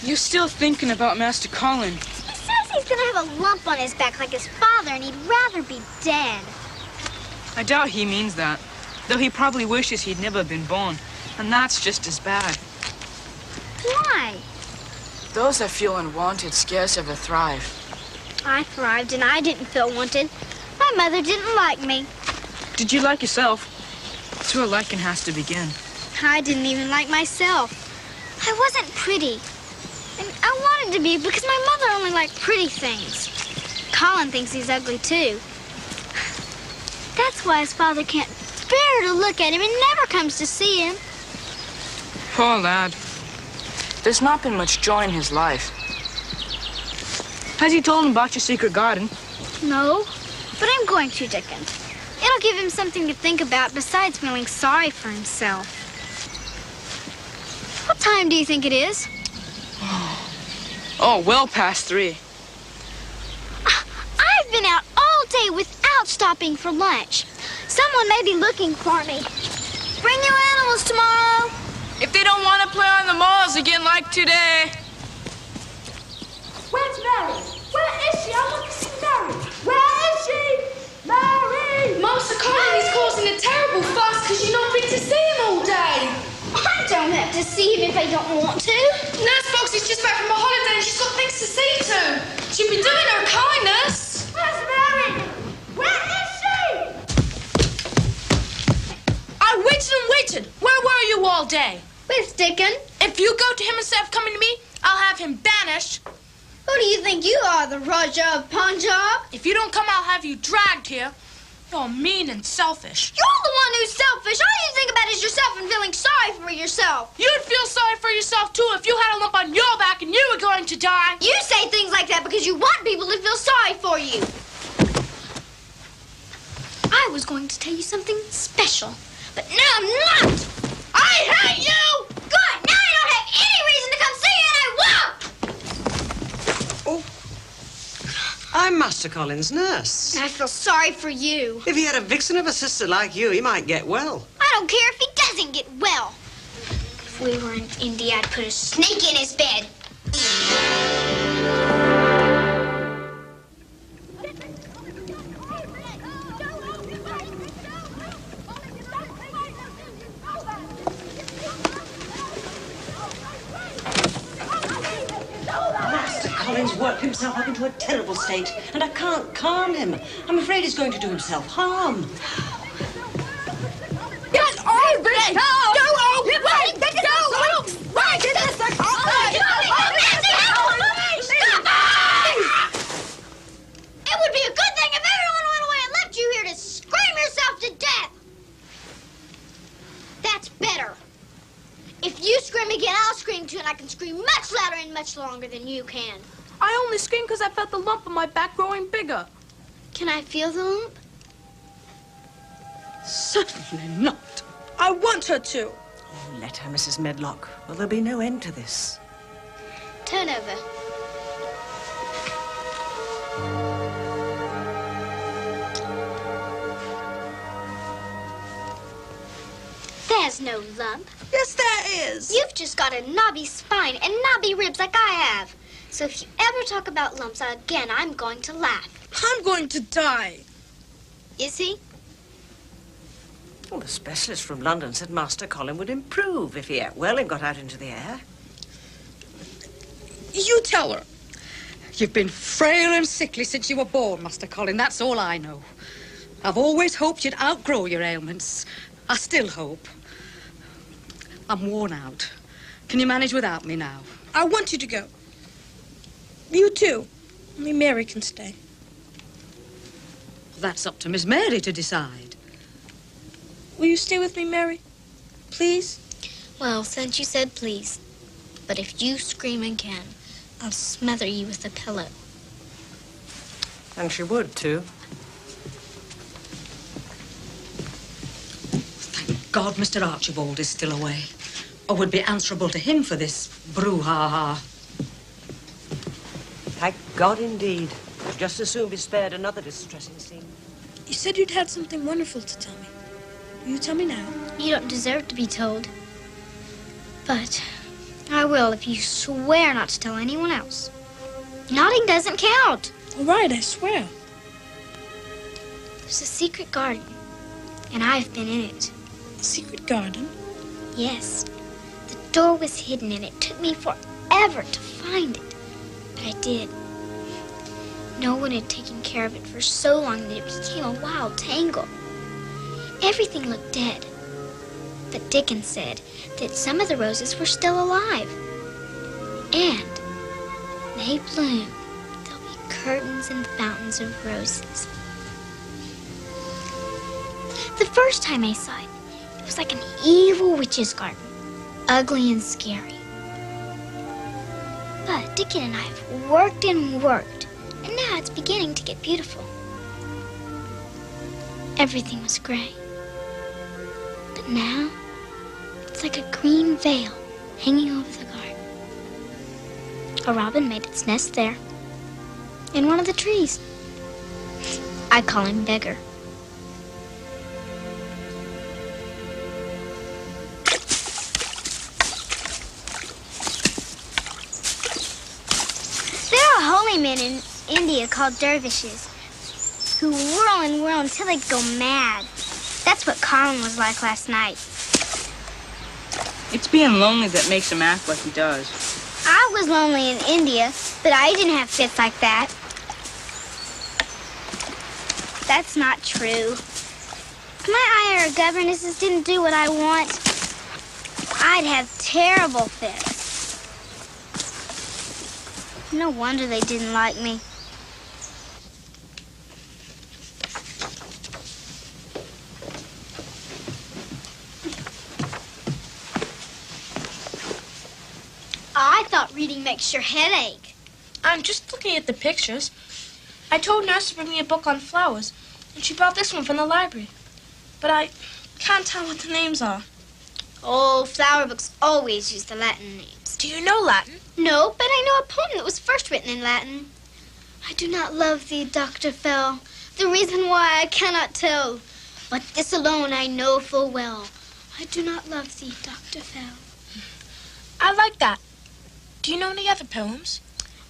You still thinking about Master Colin? he's gonna have a lump on his back like his father, and he'd rather be dead. I doubt he means that, though he probably wishes he'd never been born, and that's just as bad. Why? Those that feel unwanted scarce ever thrive. I thrived, and I didn't feel wanted. My mother didn't like me. Did you like yourself? That's where liking has to begin. I didn't even like myself. I wasn't pretty. And I wanted to be because my mother only liked pretty things. Colin thinks he's ugly, too. That's why his father can't bear to look at him and never comes to see him. Poor lad. There's not been much joy in his life. Has he told him about your secret garden? No, but I'm going to, Dickon. It'll give him something to think about besides feeling sorry for himself. What time do you think it is? Oh, well past 3. I've been out all day without stopping for lunch. Someone may be looking for me. Bring your animals tomorrow. If they don't want to play on the malls again like today. Where's Mary? Where is she? I want to see Mary. Where is she? Mary! Master Colin is causing a terrible fuss because you've not been to see him all day. I don't have to see him if I don't want to. Nurse Foxy's just back from a holiday and she's got things to see to. She'd be doing her a kindness. Where's Mary? Where is she? I waited and waited. Where were you all day? With Dickon. If you go to him instead of coming to me, I'll have him banished. Who do you think you are, the Raja of Punjab? If you don't come, I'll have you dragged here. You're mean and selfish. You're the one who's selfish. All you think about is yourself and feeling sorry for yourself. You'd feel sorry for yourself, too, if you had a lump on your back and you were going to die. You say things like that because you want people to feel sorry for you. I was going to tell you something special, but now I'm not. I hate you! Good! Now I don't have any reason to come see you, and I won't! I'm Master Colin's nurse. I feel sorry for you. If he had a vixen of a sister like you, he might get well. I don't care if he doesn't get well. If we were in India, I'd put a snake in his bed. Colin's worked himself up into a terrible state, and I can't calm him. I'm afraid he's going to do himself harm. Get over it! Go away! Right in a second! It would be a good thing if everyone went away and left you here to scream yourself to death. That's better. If you scream again, I'll scream too, and I can scream much louder and much longer than you can. I only screamed because I felt the lump on my back growing bigger. Can I feel the lump? Certainly not. I want her to. Oh, let her, Mrs. Medlock. Well, there'll be no end to this. Turn over. There's no lump. Yes, there is. You've just got a knobby spine and knobby ribs like I have. So if you ever talk about lumps again, I'm going to laugh. I'm going to die. Is he? Well, the specialist from London said Master Colin would improve if he ate well and got out into the air. You tell her. You've been frail and sickly since you were born, Master Colin. That's all I know. I've always hoped you'd outgrow your ailments. I still hope. I'm worn out. Can you manage without me now? I want you to go. You too. Only Mary can stay. That's up to Miss Mary to decide. Will you stay with me, Mary? Please? Well, since you said please. But if you scream again, I'll smother you with a pillow. And she would, too. Thank God Mr. Archibald is still away, or would be answerable to him for this brouhaha. Thank God, indeed. I'd just as soon be spared another distressing scene. You said you'd had something wonderful to tell me. Will you tell me now? You don't deserve to be told. But I will if you swear not to tell anyone else. Nodding doesn't count. All right, I swear. There's a secret garden, and I've been in it. A secret garden? Yes. The door was hidden, and it took me forever to find it. But I did. No one had taken care of it for so long that it became a wild tangle. Everything looked dead. But Dickens said that some of the roses were still alive. And they bloom. There'll be curtains and fountains of roses. The first time I saw it, it was like an evil witch's garden. Ugly and scary. But Dickens and I have worked and worked, and now it's beginning to get beautiful. Everything was gray. But now, it's like a green veil hanging over the garden. A robin made its nest there, in one of the trees. I call him Beggar. There are holy men in India called dervishes who whirl and whirl until they go mad. That's what Colin was like last night. It's being lonely that makes him act like he does. I was lonely in India, but I didn't have fits like that. That's not true. If my IR governesses didn't do what I want, I'd have terrible fits. No wonder they didn't like me. I thought reading makes your head ache. I'm just looking at the pictures. I told Nurse to bring me a book on flowers, and she brought this one from the library. But I can't tell what the names are. Oh, flower books always use the Latin names. Do you know Latin? No, but I know a poem that was first written in Latin. I do not love thee, Dr. Fell, the reason why I cannot tell. But this alone I know full well. I do not love thee, Dr. Fell. I like that. Do you know any other poems?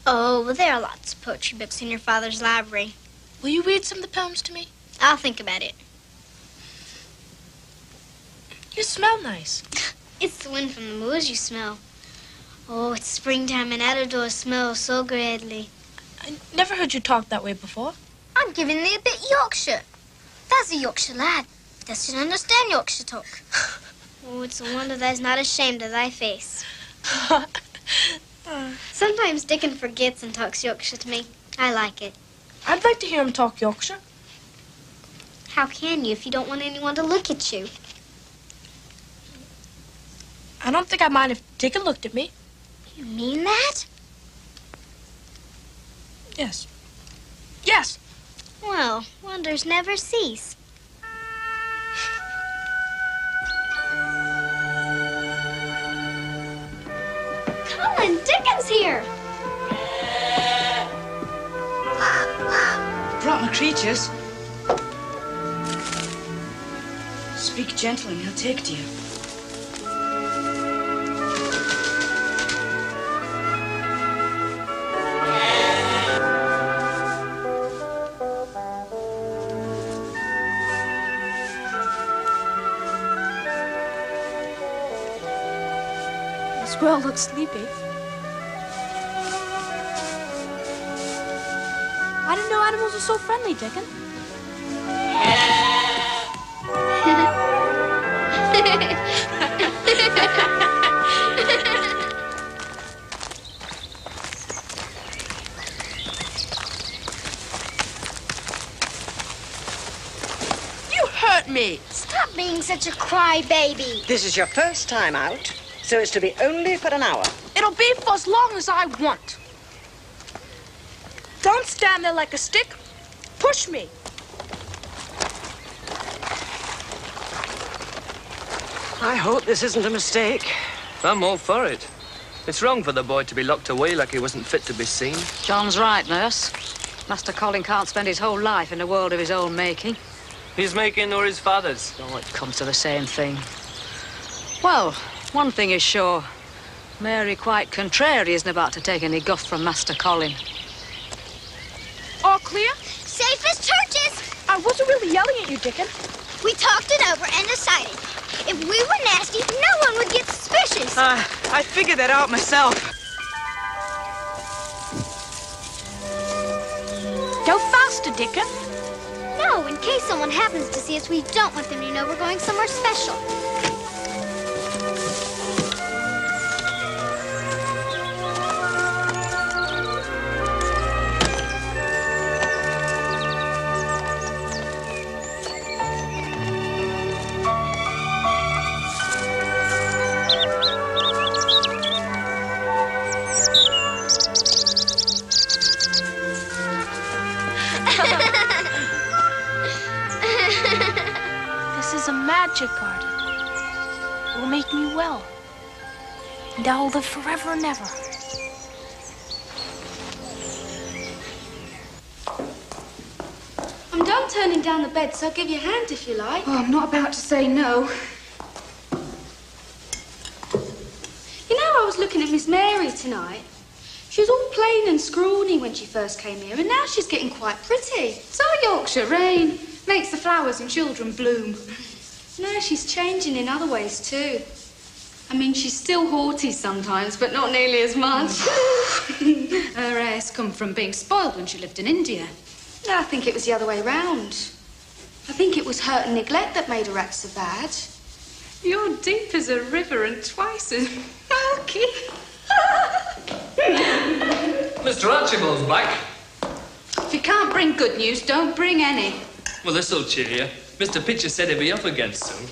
Oh, well, there are lots of poetry books in your father's library. Will you read some of the poems to me? I'll think about it. You smell nice. It's the wind from the moors you smell. Oh, it's springtime and out of doors smells so greatly. I never heard you talk that way before. I'm giving thee a bit Yorkshire. That's a Yorkshire lad. Doesn't understand Yorkshire talk. Oh, it's a wonder thou's not ashamed of thy face. Sometimes Dickon forgets and talks Yorkshire to me. I like it. I'd like to hear him talk Yorkshire. How can you if you don't want anyone to look at you? I don't think I'd mind if Dickon looked at me. You mean that? Yes. Yes. Well, wonders never cease. Colin, Dickon's here. Brought my creatures. Speak gently and he'll take to you. The squirrel looks sleepy. I didn't know animals were so friendly, Dickon. You hurt me. Stop being such a crybaby. This is your first time out, so it's to be only for an hour. It'll be for as long as I want. Don't stand there like a stick. Push me. I hope this isn't a mistake. I'm all for it. It's wrong for the boy to be locked away like he wasn't fit to be seen. John's right, Nurse. Master Colin can't spend his whole life in a world of his own making. His making or his father's? Oh, it comes to the same thing. Well, one thing is sure. Mary, quite contrary, isn't about to take any guff from Master Colin. clear? Safe as churches. I wasn't really yelling at you, Dickon. We talked it over and decided if we were nasty, no one would get suspicious. I figured that out myself. Go faster, Dickon. No, in case someone happens to see us, we don't want them to know we're going somewhere special. This is a magic garden. It will make me well. And I will live forever and ever. I'm done turning down the bed, so I'll give you a hand if you like. Oh, I'm not about to say no. You know, I was looking at Miss Mary tonight. She was all plain and scrawny when she first came here, and now she's getting quite pretty. So Yorkshire rain makes the flowers and children bloom. No, she's changing in other ways too. I mean, she's still haughty sometimes, but not nearly as much. Her air's come from being spoiled when she lived in India. No, I think it was the other way round. I think it was hurt and neglect that made her act so bad. You're deep as a river and twice as milky. Mr. Archibald's back. If you can't bring good news, don't bring any. Well, this'll cheer you. Mr. Pitcher said he'd be up again soon.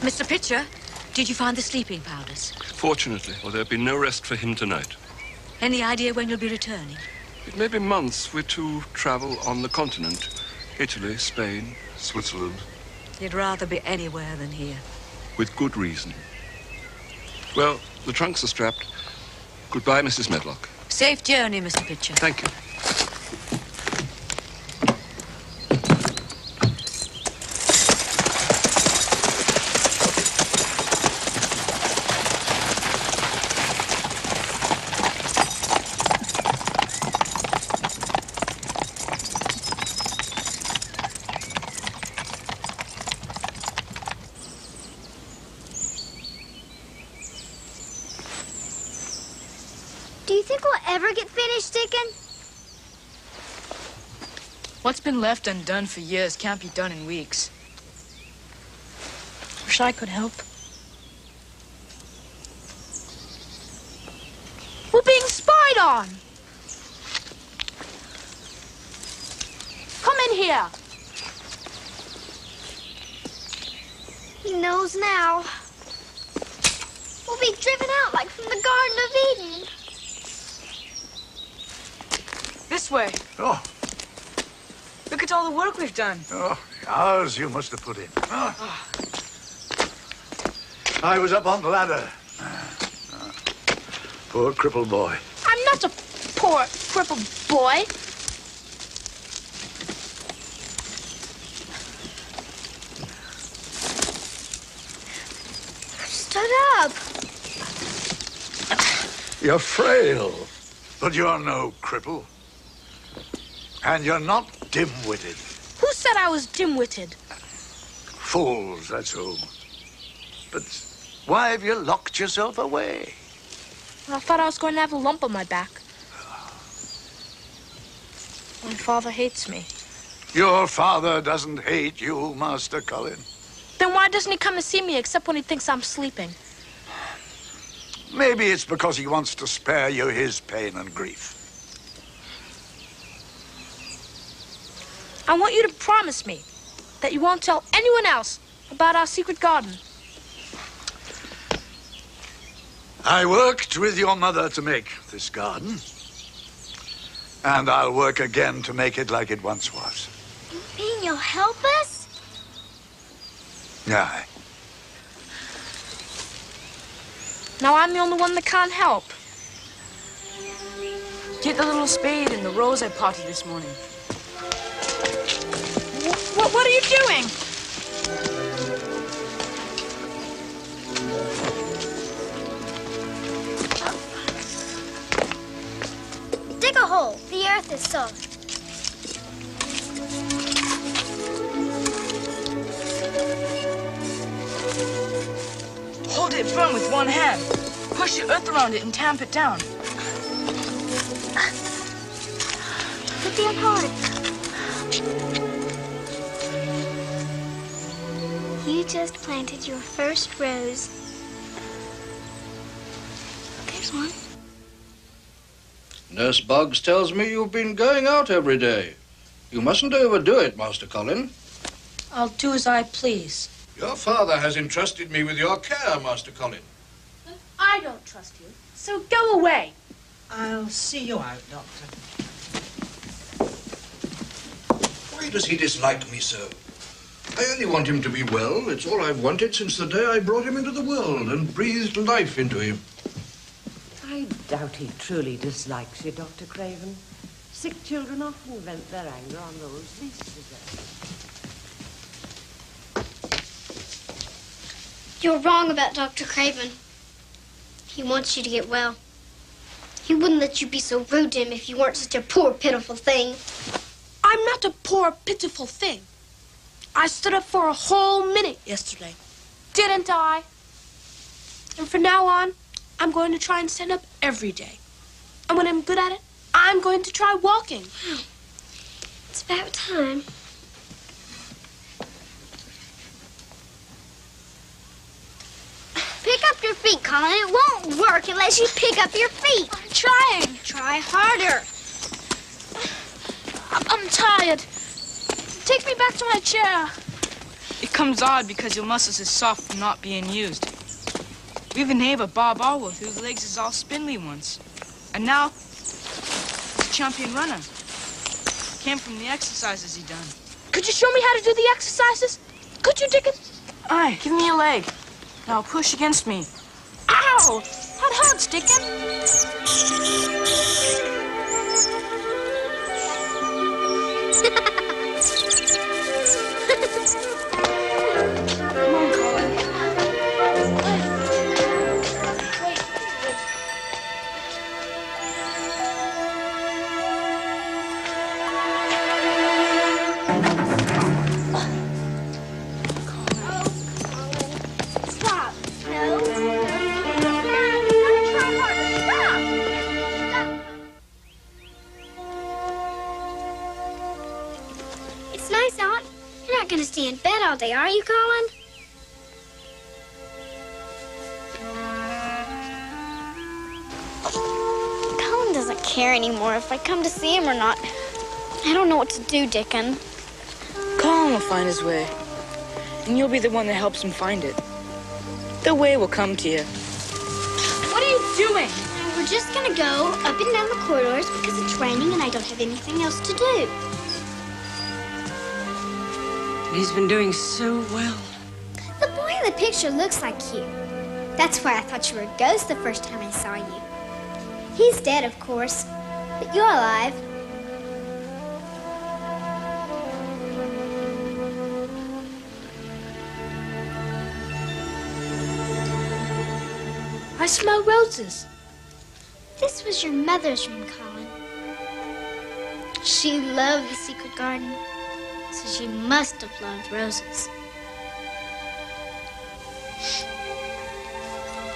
Mr. Pitcher, did you find the sleeping powders? Fortunately, or there'll be no rest for him tonight. Any idea when you'll be returning? It may be months. We're to travel on the continent. Italy, Spain, Switzerland. You'd rather be anywhere than here. With good reason. Well, the trunks are strapped. Goodbye, Mrs. Medlock. Safe journey, Mr. Pitcher. Thank you. Do you think we'll ever get finished, Dickon? What's been left undone for years can't be done in weeks. Wish I could help. We're being spied on. Come in here. He knows now. We'll be driven out like from the Garden of Eden. This way. Oh. Look at all the work we've done. Oh, hours you must have put in. Oh. I was up on the ladder. Poor crippled boy. I'm not a poor, crippled boy. Stood up. You're frail, but you're no cripple. And you're not dim-witted. Who said I was dim-witted? Fools, that's who. But why have you locked yourself away? I thought I was going to have a lump on my back. My father hates me. Your father doesn't hate you, Master Colin. Then why doesn't he come to see me except when he thinks I'm sleeping? Maybe it's because he wants to spare you his pain and grief. I want you to promise me that you won't tell anyone else about our secret garden. I worked with your mother to make this garden. And I'll work again to make it like it once was. You mean you'll help us? Aye. Now I'm the only one that can't help. Get the little spade and the rose I potted this morning. What are you doing? Dig a hole. The earth is soft. Hold it firm with one hand. Push the earth around it and tamp it down. Put the hard. You just planted your first rose. There's one. Nurse Boggs tells me you've been going out every day. You mustn't overdo it, Master Colin. I'll do as I please. Your father has entrusted me with your care, Master Colin. I don't trust you, so go away. I'll see you out, Doctor. Why does he dislike me so? I only want him to be well. It's all I've wanted since the day I brought him into the world and breathed life into him. I doubt he truly dislikes you, Dr. Craven. Sick children often vent their anger on those least deserving. You're wrong about Dr. Craven. He wants you to get well. He wouldn't let you be so rude to him if you weren't such a poor, pitiful thing. I'm not a poor, pitiful thing. I stood up for a whole minute yesterday. Didn't I? And from now on, I'm going to try and stand up every day. And when I'm good at it, I'm going to try walking. It's about time. Pick up your feet, Colin. It won't work unless you pick up your feet. I'm trying. Try harder. I'm tired. Take me back to my chair. It comes odd because your muscles is soft from not being used. We have a neighbor, Bob Alworth, whose legs is all spindly once. And now, he's a champion runner. Came from the exercises he done. Could you show me how to do the exercises? Could you, Dickon? Aye, give me a leg. Now push against me. Ow! That hurts, Dickon. Come on, Colin. Stop. No. Now, you gotta try harder. Stop. going to stay in bed all day, are you, Colin? Colin doesn't care anymore if I come to see him or not. I don't know what to do, Dickon. Colin will find his way, and you'll be the one that helps him find it. The way will come to you. What are you doing? We're just going to go up and down the corridors because it's raining and I don't have anything else to do. He's been doing so well. The boy in the picture looks like you. That's why I thought you were a ghost the first time I saw you. He's dead, of course, but you're alive. I smell roses. This was your mother's room, Colin. She loved the secret garden, so she must have loved roses.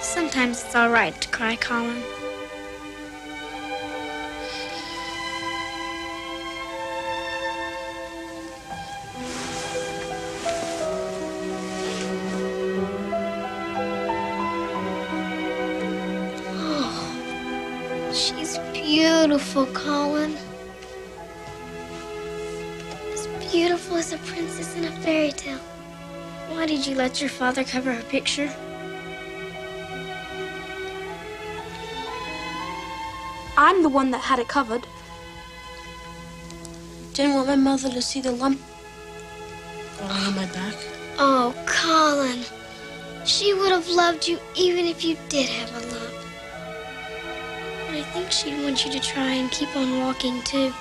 Sometimes it's all right to cry, Colin. She's beautiful, Colin. As beautiful as a princess in a fairy tale. Why did you let your father cover her picture? I'm the one that had it covered. Didn't want my mother to see the lump on my back. Oh, Colin. She would have loved you even if you did have a lump. But I think she'd want you to try and keep on walking, too.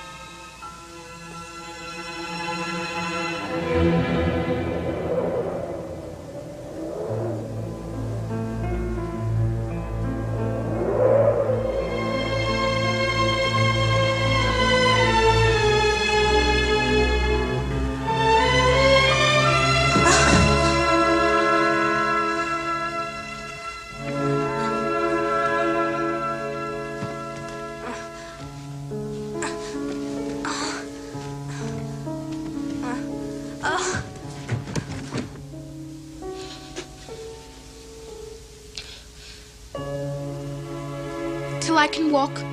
Till I can walk.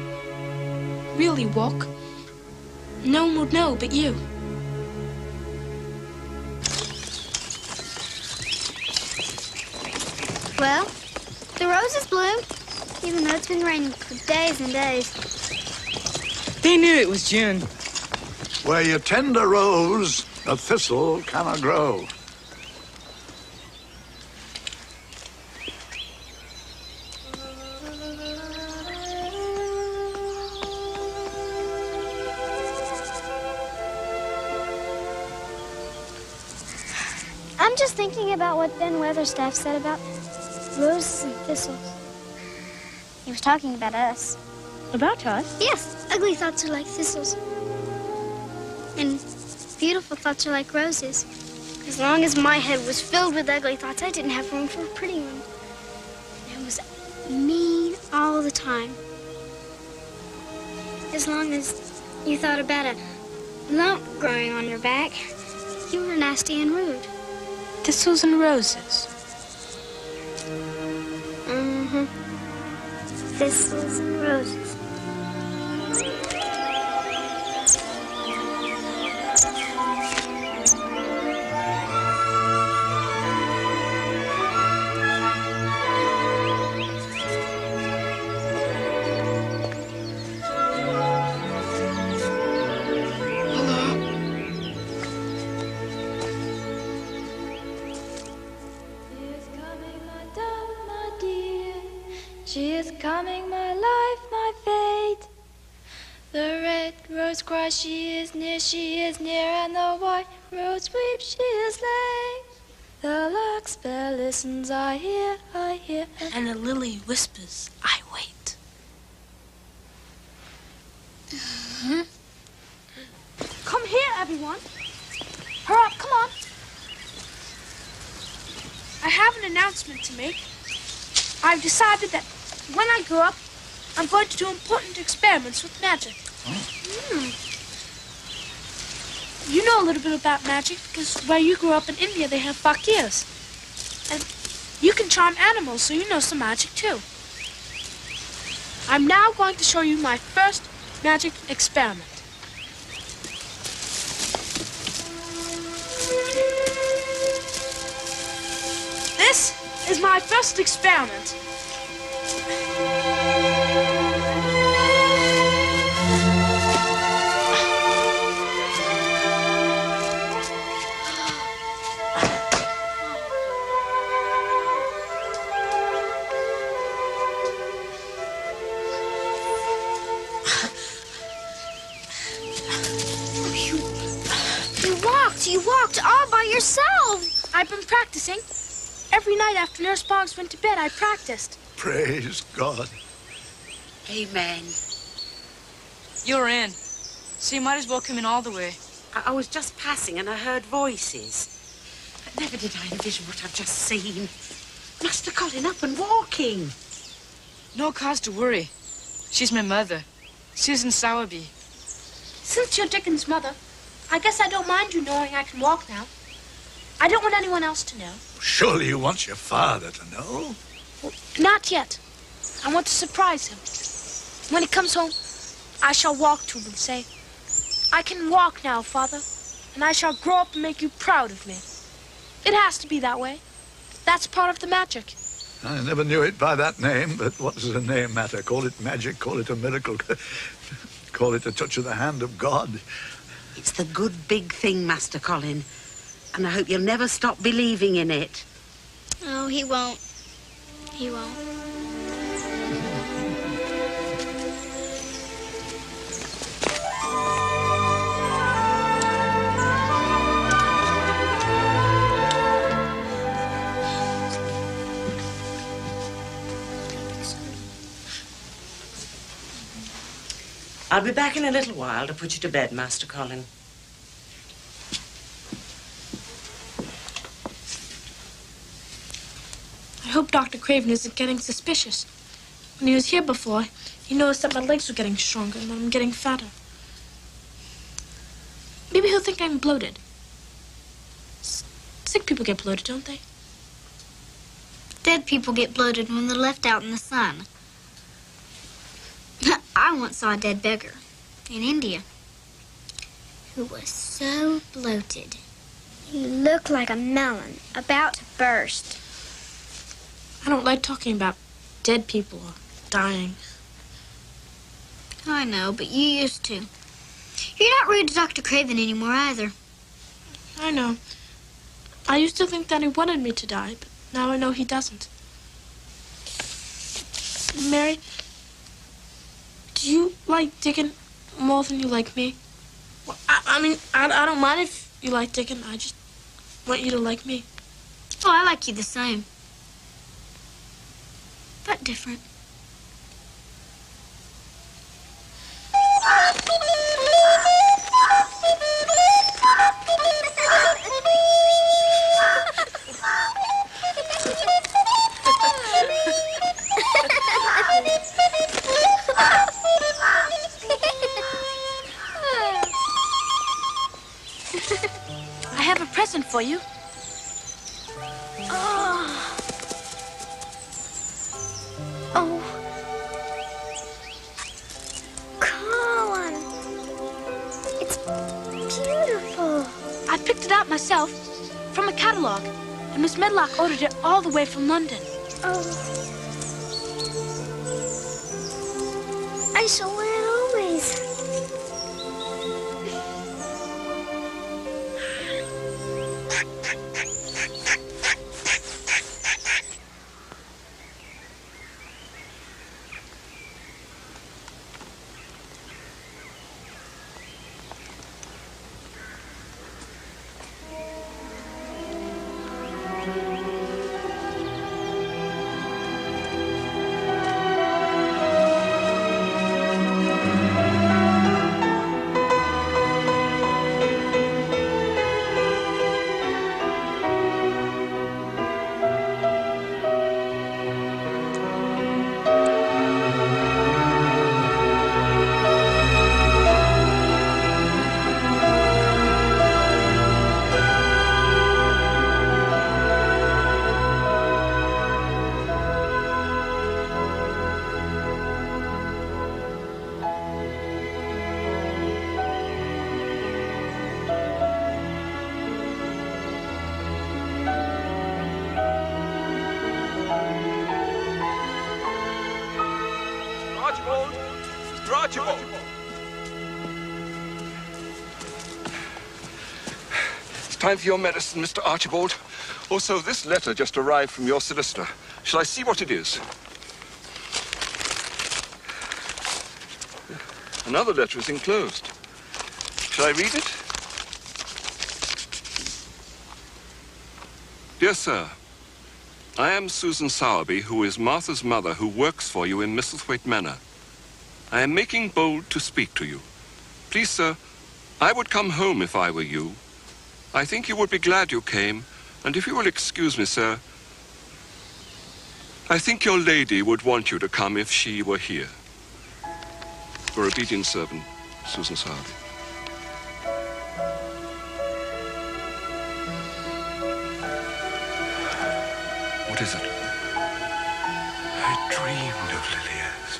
Really walk. No one would know but you. Well, the roses bloom, even though it's been raining for days and days. They knew it was June. Where you tend a rose, a thistle cannot grow. I'm just thinking about what Ben Weatherstaff said about roses and thistles. He was talking about us. About us? Yes, ugly thoughts are like thistles. And beautiful thoughts are like roses. As long as my head was filled with ugly thoughts, I didn't have room for a pretty one. And I was mean all the time. As long as you thought about a lump growing on your back, you were nasty and rude. Thistles and roses. Mm-hmm. Thistles and roses. She is coming, my life, my fate. The red rose cries, she is near, and the white rose weeps, she is late. The larkspur listens, I hear, And the lily whispers, I wait. Come here, everyone. Hurry up, come on. I have an announcement to make. I've decided that when I grow up, I'm going to do important experiments with magic. You know a little bit about magic because where you grew up in India, they have fakirs. And you can charm animals, so you know some magic too. I'm now going to show you my first magic experiment. This is my first experiment. You walked all by yourself. I've been practicing. Every night after Nurse Boggs went to bed, I practiced. Praise God. Amen. You're in. So you might as well come in all the way. I was just passing and I heard voices. But never did I envision what I've just seen. Master Colin up and walking. No cause to worry. She's my mother, Susan Sowerby. Since you're Dickon's mother, I guess I don't mind you knowing I can walk now. I don't want anyone else to know. Surely you want your father to know? Well, not yet. I want to surprise him. When he comes home, I shall walk to him and say, I can walk now, Father, and I shall grow up and make you proud of me. It has to be that way. That's part of the magic. I never knew it by that name, but what does a name matter? Call it magic, call it a miracle, call it a touch of the hand of God. It's the good big thing, Master Colin. And I hope you'll never stop believing in it. Oh, he won't. He won't. I'll be back in a little while to put you to bed, Master Colin. I hope Dr. Craven isn't getting suspicious. When he was here before, he noticed that my legs were getting stronger and that I'm getting fatter. Maybe he'll think I'm bloated. Sick people get bloated, don't they? Dead people get bloated when they're left out in the sun. I once saw a dead beggar in India who was so bloated. He looked like a melon about to burst. I don't like talking about dead people or dying. I know, but you used to. You're not rude to Dr. Craven anymore either. I know. I used to think that he wanted me to die, but now I know he doesn't. Mary, do you like Dickon more than you like me? Well, I mean, I don't mind if you like Dickon. I just want you to like me. Oh, I like you the same. But different. I have a present for you. Oh. Colin. It's beautiful. I picked it out myself from a catalog, and Miss Medlock ordered it all the way from London. Oh. I shall wear it always. Archibald! It's time for your medicine, Mr. Archibald. Also, this letter just arrived from your solicitor. Shall I see what it is? Another letter is enclosed. Shall I read it? Dear Sir, I am Susan Sowerby, who is Martha's mother, who works for you in Misselthwaite Manor. I am making bold to speak to you. Please, sir, I would come home if I were you. I think you would be glad you came, and if you will excuse me, sir, I think your lady would want you to come if she were here. Your obedient servant, Susan Sowerby. What is it? I dreamed of Lilias.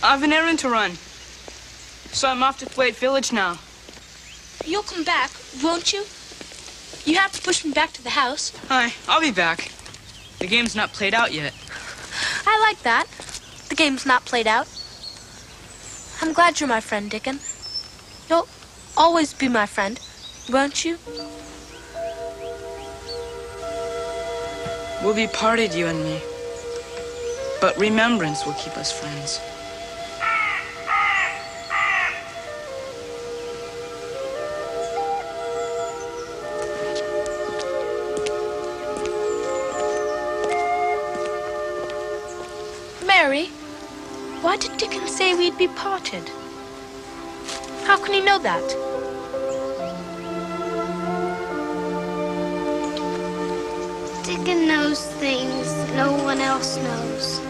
I've an errand to run. So I'm off to Thwaite Village now. You'll come back, won't you? You have to push me back to the house. Hi, I'll be back. The game's not played out yet. I like that. The game's not played out. I'm glad you're my friend, Dickon. You'll always be my friend, won't you? We'll be parted, you and me. But remembrance will keep us friends. Mary, why did Dickon say we'd be parted? How can he know that? Dickon knows things no one else knows.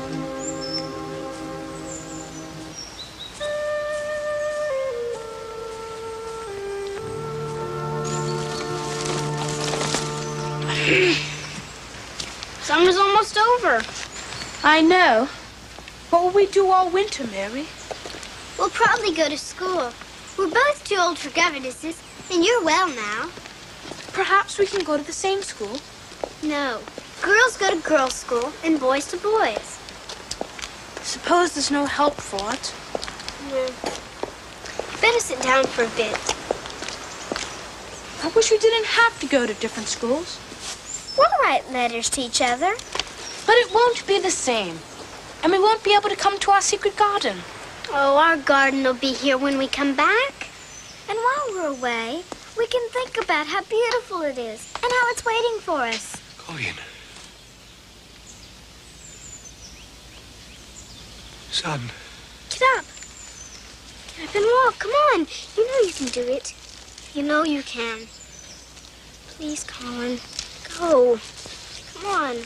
Summer's almost over. I know. What will we do all winter, Mary? We'll probably go to school. We're both too old for governesses, and you're well now. Perhaps we can go to the same school. No. Girls go to girls' school, and boys to boys. Suppose there's no help for it. No. Better sit down for a bit. I wish we didn't have to go to different schools. We'll write letters to each other. But it won't be the same. And we won't be able to come to our secret garden. Oh, our garden will be here when we come back. And while we're away, we can think about how beautiful it is and how it's waiting for us. Colleen. Son. Get up. Get up and walk. Come on. You know you can do it. You know you can. Please, Colin. Go. Come on.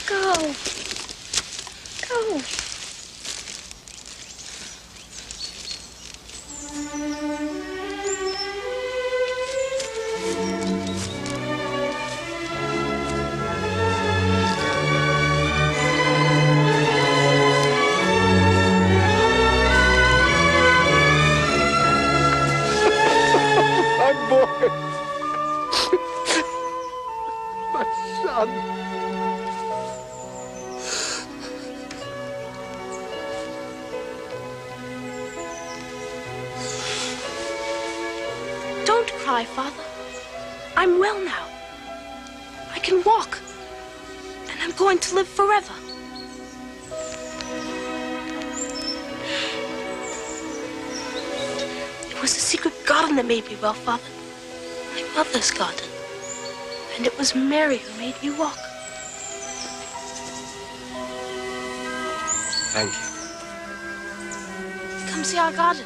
Go. Go. My boy. My son. Don't cry, Father. I'm well now. I can walk. And I'm going to live forever. It was the secret garden that made me well, Father. My mother's garden. And it was Mary who made me walk. Thank you. Come see our garden.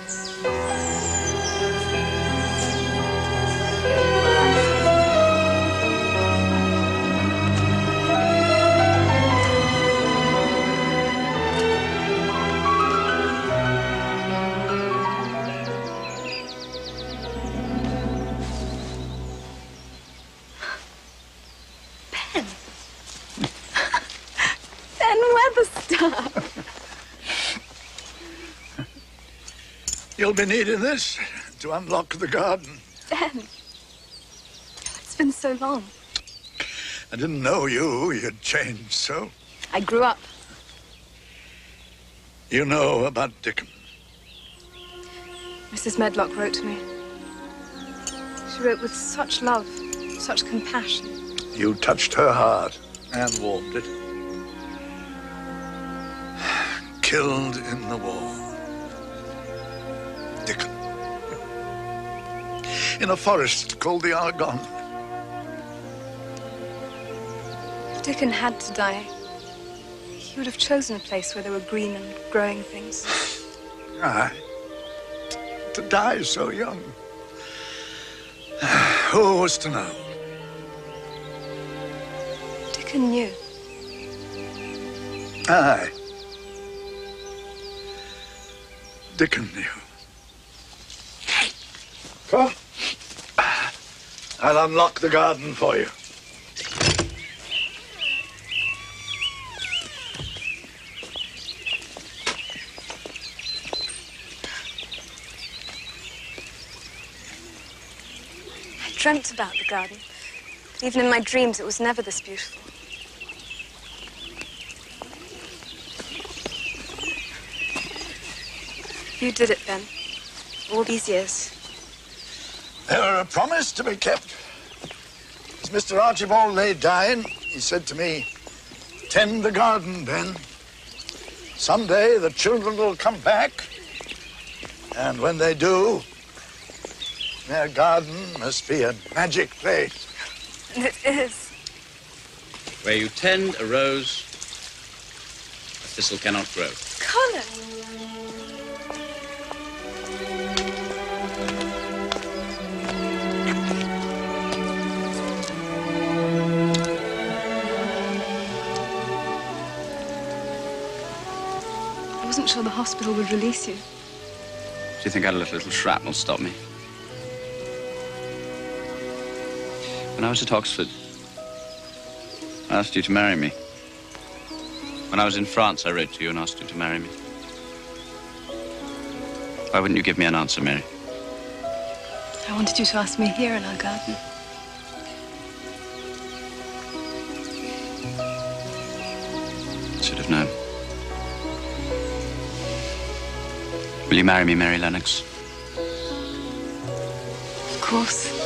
You'll be needing this to unlock the garden. Ben, it's been so long. I didn't know you. You'd changed so. I grew up. You know about Dickon. Mrs. Medlock wrote to me. She wrote with such love, such compassion. You touched her heart and warmed it. Killed in the war. Dickon. In a forest called the Argonne. If Dickon had to die, he would have chosen a place where there were green and growing things. Aye. To die so young. Who was to know? Dickon knew. Aye. Dickon knew. Come. I'll unlock the garden for you. I dreamt about the garden. Even in my dreams, it was never this beautiful. You did it, Ben. All these years. They were a promise to be kept. As Mr. Archibald lay dying, he said to me, "Tend the garden, Ben. Someday the children will come back, and when they do, their garden must be a magic place." And it is. Where you tend a rose, a thistle cannot grow. Colin! I wasn't sure the hospital would release you. Do you think I'd let a little shrapnel stop me? When I was at Oxford, I asked you to marry me. When I was in France, I wrote to you and asked you to marry me. Why wouldn't you give me an answer, Mary? I wanted you to ask me here in our garden. I should have known. Will you marry me, Mary Lennox? Of course.